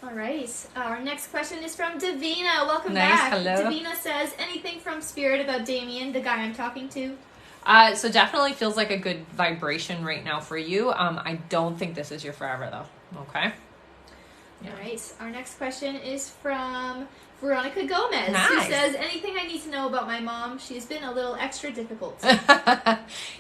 All right. Our next question is from Davina. Welcome Nice, back. hello. Davina says, anything from Spirit about Damien, the guy I'm talking to? So definitely feels like a good vibration right now for you. I don't think this is your forever, though. Okay? Yeah. All right. Our next question is from Veronica Gomez, Nice. who says, anything I need to know about my mom? She's been a little extra difficult.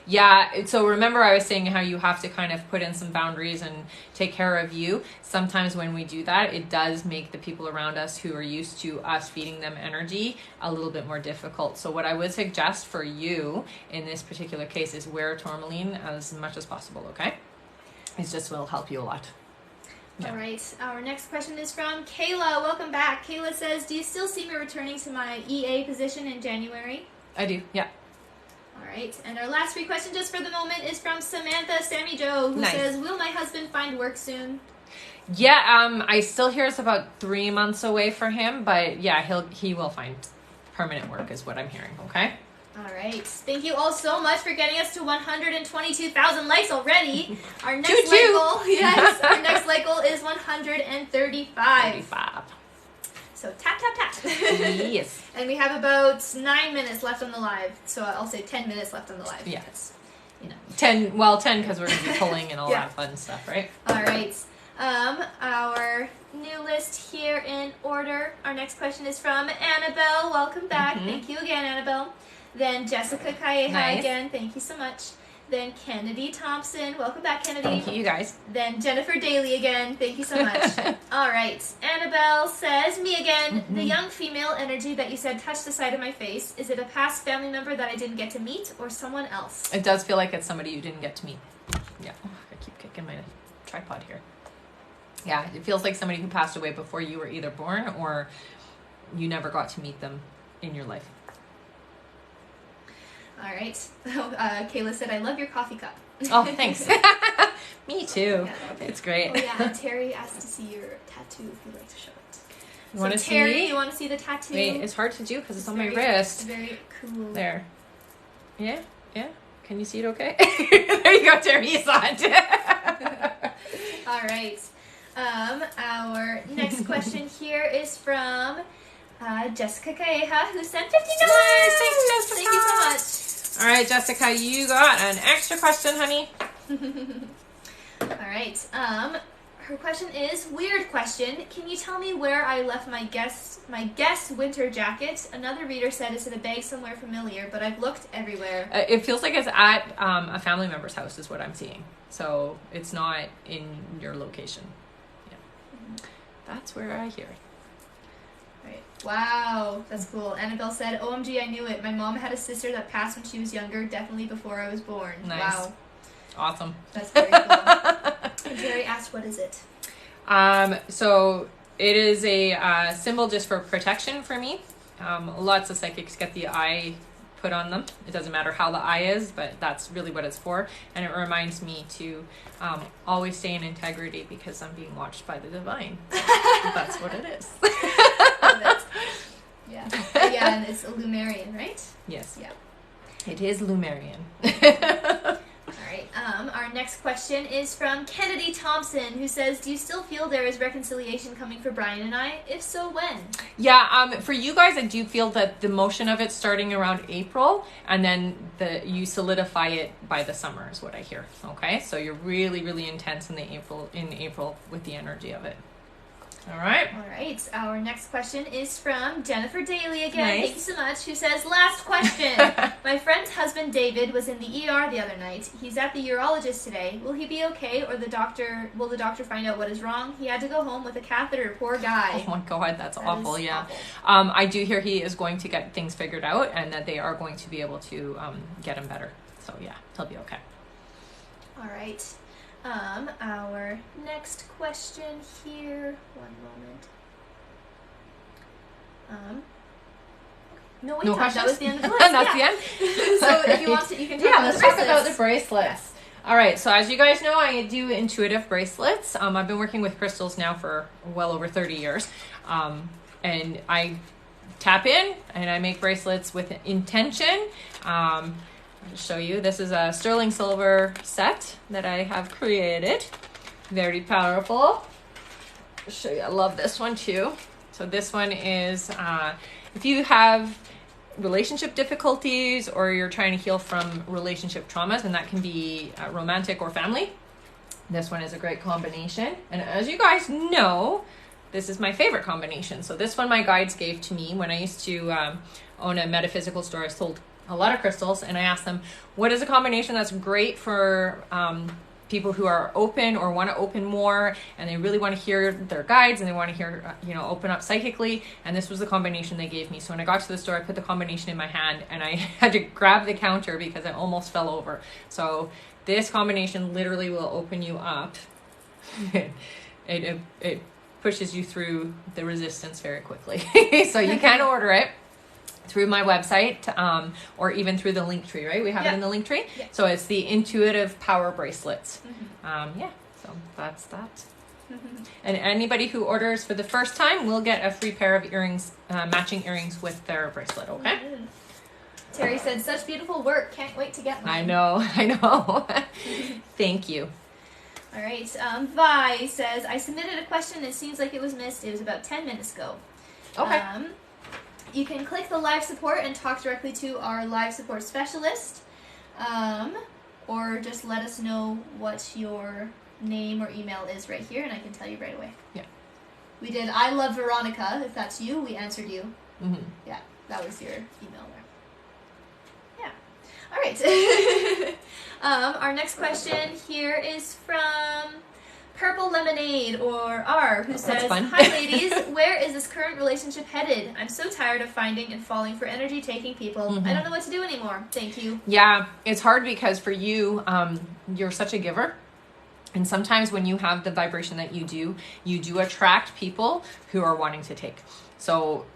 Yeah, so remember I was saying how you have to kind of put in some boundaries and take care of you. Sometimes when we do that, it does make the people around us who are used to us feeding them energy a little bit more difficult. So what I would suggest for you in this particular case is wear tourmaline as much as possible, okay? It just will help you a lot. Yeah. All right. Our next question is from Kayla. Welcome back. Kayla says, do you still see me returning to my EA position in January? I do, yeah. All right. And our last free question just for the moment is from Samantha Sammy Joe, who Nice. says, will my husband find work soon? Yeah, I still hear it's about 3 months away for him, but yeah, he will find permanent work is what I'm hearing, okay? All right. Thank you all so much for getting us to 122,000 likes already. Our next Choo-choo. like goal, yes, our next like goal is 135. 35. So tap, tap, tap. Yes. And we have about 9 minutes left on the live. So I'll say 10 minutes left on the live. Yeah. Because, you know. 10 because we're going to be pulling and all Yeah. that fun stuff, right? All right. Our new list here in order. Our next question is from Annabelle. Welcome back. Mhm. Thank you again, Annabelle. Then Jessica Calleja Nice. again. Thank you so much. Then Kennedy Thompson. Welcome back, Kennedy. Thank you, you guys. Then Jennifer Daly again. Thank you so much. All right. Annabelle says, me again. The young female energy that you said touched the side of my face. Is it a past family member that I didn't get to meet or someone else? It does feel like it's somebody you didn't get to meet. Yeah. Oh, I keep kicking my tripod here. Yeah, it feels like somebody who passed away before you were either born or you never got to meet them in your life. All right. Kayla said, I love your coffee cup. Oh, thanks. Me too. Yeah, okay. It's great. Oh yeah, and Terry asked to see your tattoo if you'd like to show it. You want to Terry, see? you want to see the tattoo? Wait, it's hard to do because it's on my very- wrist. Very cool. There. Yeah? Yeah? Can you see it okay? There you go, Terry. You saw it. All right. Our next question here is from Jessica Calleja, who sent $50. Thanks, Jessica. Thank you so much. All right, Jessica, you got an extra question, honey. All right. Her question is, weird question. Can you tell me where I left my guest winter jacket? Another reader said it's in a bag somewhere familiar, but I've looked everywhere. It feels like it's at a family member's house is what I'm seeing. So it's not in your location. Yeah. That's where I hear it. Right. Wow, that's cool. Annabelle said, OMG, I knew it. My mom had a sister that passed when she was younger, definitely before I was born. Nice. Wow. Awesome. That's very cool. And Jerry asked, what is it? So it is a symbol just for protection for me. Lots of psychics get the eye put on them. It doesn't matter how the eye is, but that's really what it's for. And it reminds me to always stay in integrity because I'm being watched by the divine. That's what it is. Love it. Yeah. Yeah, and it's a Lumerian, right? Yes. Yeah. It is Lumerian. All right. Our next question is from Kennedy Thompson, who says, do you still feel there is reconciliation coming for Brian and I? If so, when? Yeah, for you guys, I do feel that the motion of it starting around April, and then you solidify it by the summer is what I hear. Okay, so you're really, really intense in April with the energy of it. All right. All right. Our next question is from Jennifer Daly again. Nice. Thank you so much. Who says, last question. My friend's husband David was in the ER the other night. He's at the urologist today. Will he be okay, or will the doctor find out what is wrong? He had to go home with a catheter. Poor guy. Oh my God, that's awful. Yeah. Awful. I do hear he is going to get things figured out, and that they are going to be able to get him better. So yeah, he'll be okay. All right. Our next question here. One moment. No, wait, No Todd, that questions? was the end of the list. That's yeah. the end? So if you want to, you can talk Yeah, about let's the talk bracelets. about the bracelets. All right, so as you guys know, I do intuitive bracelets. I've been working with crystals now for well over 30 years. And I tap in and I make bracelets with intention. I'll show you. This is a sterling silver set that I have created. Very powerful. I'll show you. I love this one too. So this one is, if you have relationship difficulties or you're trying to heal from relationship traumas, and that can be romantic or family, this one is a great combination. And as you guys know, this is my favorite combination. So this one my guides gave to me when I used to own a metaphysical store. I sold a lot of crystals, and I asked them, what is a combination that's great for people who are open or want to open more, and they really want to hear their guides, and they want to hear, open up psychically. And this was the combination they gave me. So when I got to the store, I put the combination in my hand, and I had to grab the counter because I almost fell over. So this combination literally will open you up. It pushes you through the resistance very quickly. So you can order it through my website, or even through the link tree, right? We have it in the link tree. Yeah. So it's the intuitive power bracelets. So that's that. And anybody who orders for the first time will get a free pair of earrings, matching earrings with their bracelet, okay? Terry said, such beautiful work. Can't wait to get mine. I know. Thank you. All right. Vi says, I submitted a question and it seems like it was missed. It was about 10 minutes ago. Okay. You can click the live support and talk directly to our live support specialist, or just let us know what your name or email is right here, and I can tell you right away. Yeah. We did I love Veronica. If that's you, we answered you. Mm-hmm. Yeah, that was your email there. Yeah. All right. Our next question here is from Purple Lemonade, or R, who says, hi ladies, where is this current relationship headed? I'm so tired of finding and falling for energy-taking people. I don't know what to do anymore. Thank you. Yeah, it's hard because for you, you're such a giver. And sometimes when you have the vibration that you do attract people who are wanting to take. So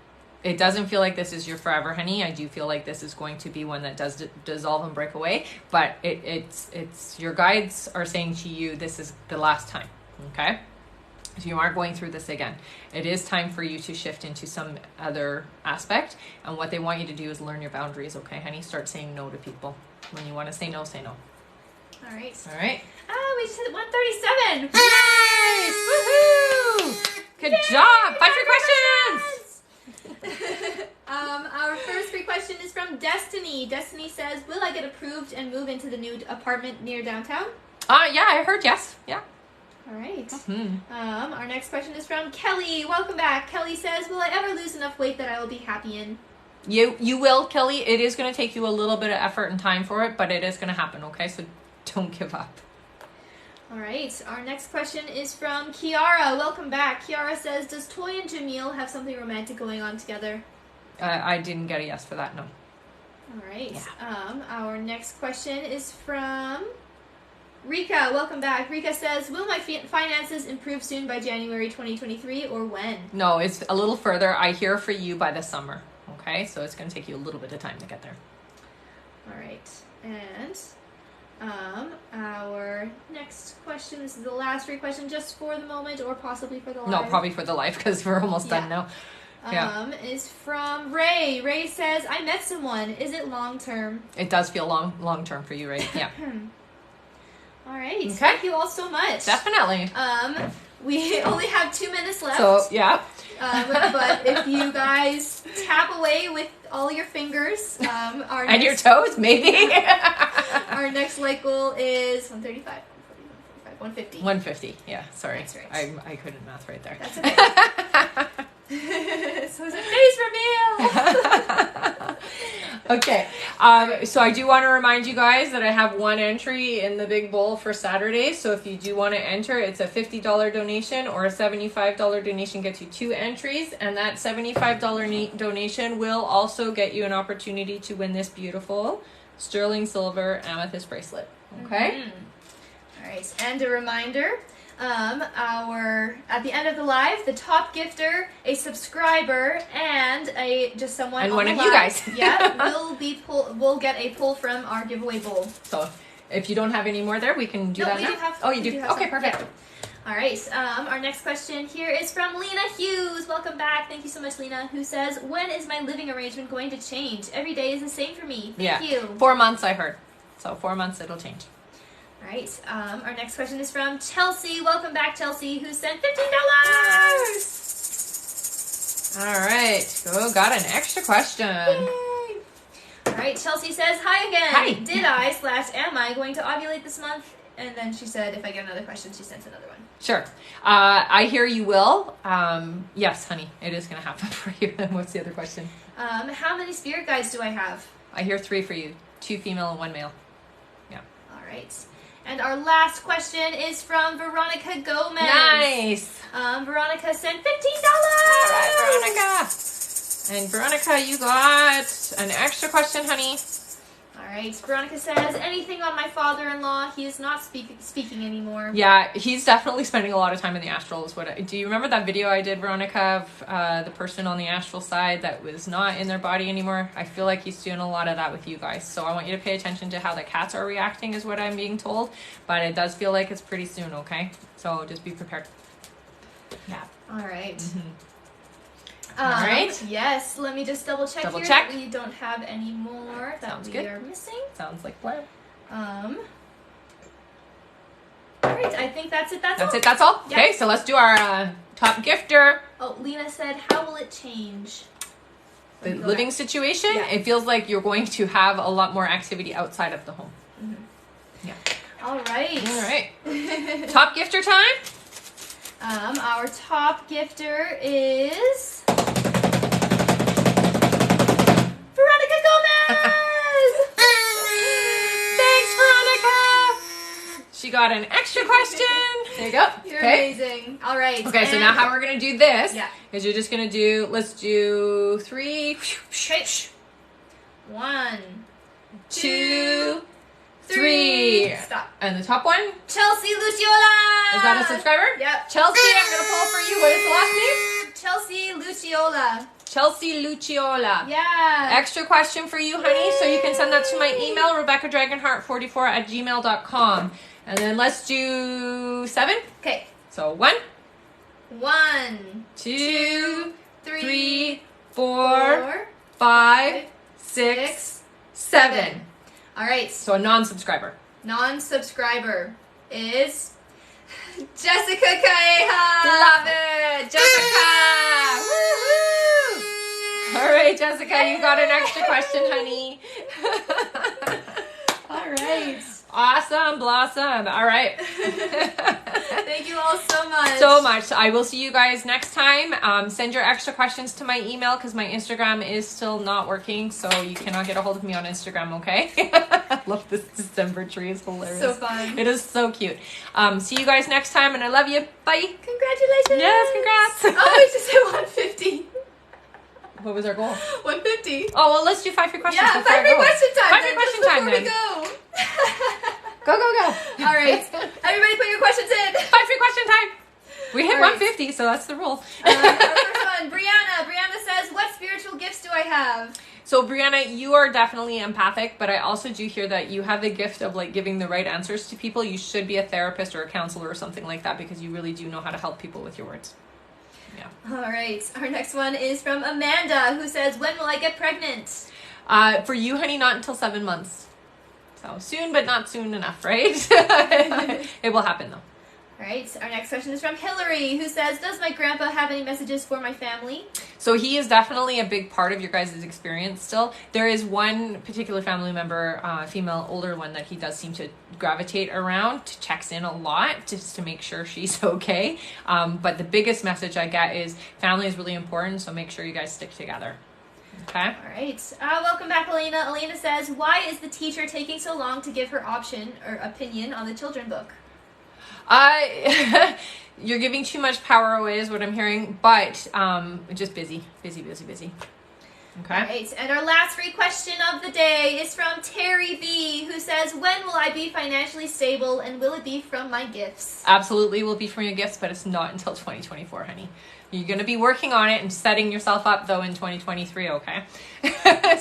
it doesn't feel like this is your forever, honey. I do feel like this is going to be one that does dissolve and break away. But it's your guides are saying to you, this is the last time. Okay? So you aren't going through this again. It is time for you to shift into some other aspect. And what they want you to do is learn your boundaries. Okay, honey? Start saying no to people. When you want to say no, say no. All right. All right. We just hit 137. Nice! Woohoo! Good job. 5 free questions. Our first free question is from Destiny. Destiny says, will I get approved and move into the new apartment near downtown? Yeah, I heard yes. Yeah. All right. Mm-hmm. Our next question is from Kelly. Welcome back. Kelly says, will I ever lose enough weight that I will be happy in? You will, Kelly. It is going to take you a little bit of effort and time for it, but it is going to happen, okay? So don't give up. All right. Our next question is from Kiara. Welcome back. Kiara says, does Toy and Jamil have something romantic going on together? I didn't get a yes for that, no. All right. Yeah. Our next question is from Rika. Welcome back. Rika says, will my finances improve soon by January 2023, or when? No, it's a little further. I hear for you by the summer, okay? So it's going to take you a little bit of time to get there. All right. And our next question, this is the last free question just for the moment, or possibly for the live. No, probably for the life, because we're almost done now. Is from Ray. Ray says, I met someone. Is it long term? It does feel long term for you, right? Yeah. All right. Okay. Thank you all so much. Definitely. We only have 2 minutes left. So, yeah. But if you guys tap away with all your fingers, and your toes, maybe. Our next light goal is 135, 140, 145, 150. 150. Yeah, sorry. That's right. I couldn't math right there. That's okay. So it's a face reveal. Okay. So I do want to remind you guys that I have one entry in the big bowl for Saturday. So if you do want to enter, it's a $50 donation or a $75 donation gets you 2 entries. And that $75 donation will also get you an opportunity to win this beautiful sterling silver amethyst bracelet. Okay? Mm-hmm. All right. And a reminder, at the end of the live, the top gifter, a subscriber, and someone and on one the of live, you guys, will get a pull from our giveaway bowl. So if you don't have any more there, we can do that now. Oh, you do. Okay, perfect. Yeah. All right. Our next question here is from Lena Hughes. Welcome back. Thank you so much, Lena. Who says, "When is my living arrangement going to change? Every day is the same for me. Thank you." 4 months, I heard. So 4 months, it'll change. All right. Our next question is from Chelsea. Welcome back, Chelsea, who sent $15. All right. Oh, got an extra question. Yay. All right. Chelsea says, "Hi again. Hi. Did I/am I going to ovulate this month?" And then she said, if I get another question, she sends another one. Sure. I hear you will. Yes, honey, it is going to happen for you. What's the other question? How many spirit guides do I have? I hear 3 for you. 2 female and 1 male. Yeah. All right. And our last question is from Veronica Gomez. Nice. Veronica sent $15. All right, Veronica. And Veronica, you got an extra question, honey. All right. Veronica says, "Anything on my father-in-law? He is not speaking anymore." Yeah, he's definitely spending a lot of time in the astral. Do you remember that video I did, Veronica, of the person on the astral side that was not in their body anymore? I feel like he's doing a lot of that with you guys. So I want you to pay attention to how the cats are reacting is what I'm being told. But it does feel like it's pretty soon, okay? So just be prepared. Yeah. All right. Mm-hmm. All right. Yes. Let me just double check Double here. check. We don't have any more that Sounds we good. are missing. Sounds like plan. All right. I think that's it. That's all. That's all? Yeah. Okay, so let's do our top gifter. Oh, Lena said, "How will it change?" The Let me go living back. situation, Yeah. it feels like you're going to have a lot more activity outside of the home. Mm-hmm. Yeah. All right. All right. Top gifter time? Our top gifter is Veronica Gomez. Thanks, Veronica. She got an extra question. There you go. You're amazing. All right. Okay, so now how we're going to do this Yeah. is you're just going to do, let's do 3, Okay. 1, 2, 3. Stop. And the top one? Chelsea Luciola. Is that a subscriber? Yep. Chelsea, I'm going to pull for you. What is the last name? Chelsea Luciola. Chelsea Luciola. Yeah. Extra question for you, honey. So you can send that to my email, RebeccaDragonheart44@gmail.com. And then let's do 7. Okay. So 1, 1, 2, 3, 3, 4, 5, 6, 7. All right. So a non-subscriber. Non-subscriber is Jessica Caeja. Love it, Jessica! Woo-hoo! All right, Jessica, you got an extra question, honey. All right. Awesome, blossom. All right. Thank you all so much. So much. I will see you guys next time. Send your extra questions to my email because my Instagram is still not working, so you cannot get a hold of me on Instagram, okay? I love this December tree. It's hilarious. So fun. It is so cute. See you guys next time, and I love you. Bye. Congratulations. Yes, congrats. Oh, we just hit 150. What was our goal? 150. Oh, well, let's do 5 free questions. Yeah, before 5 I free go. question time. 5 free then, question just time, before then. we go. Go, go, go. All right. Everybody put your questions in. 5 free question time. We hit All right. 150, so that's the rule. Our first one, Brianna. Brianna says, "What spiritual gifts do I have?" So, Brianna, you are definitely empathic, but I also do hear that you have the gift of like giving the right answers to people. You should be a therapist or a counselor or something like that because you really do know how to help people with your words. Yeah. All right. Our next one is from Amanda, who says, "When will I get pregnant?" For you, honey, not until 7 months. So soon, but not soon enough, right? It will happen though. All right, our next question is from Hillary, who says, does my grandpa have any messages for my family? So he is definitely a big part of your guys' experience still. There is one particular family member, female, older one, that he does seem to gravitate around, checks in a lot just to make sure she's okay. But the biggest message I get is family is really important, so make sure you guys stick together. Okay. All right. Welcome back, Elena. Elena says, why is the teacher taking so long to give her opinion on the children book? You're giving too much power away is what I'm hearing, but just busy. Okay. All right. And our last free question of the day is from Terry V, who says, when will I be financially stable, and will it be from my gifts? Absolutely will be from your gifts, but it's not until 2024, honey. You're going to be working on it and setting yourself up, though, in 2023, okay?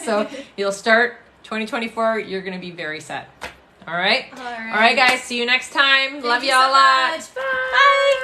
So you'll start 2024, you're going to be very set. All right? All right, guys. See you next time. Thank Love you y'all so a lot. much. Bye.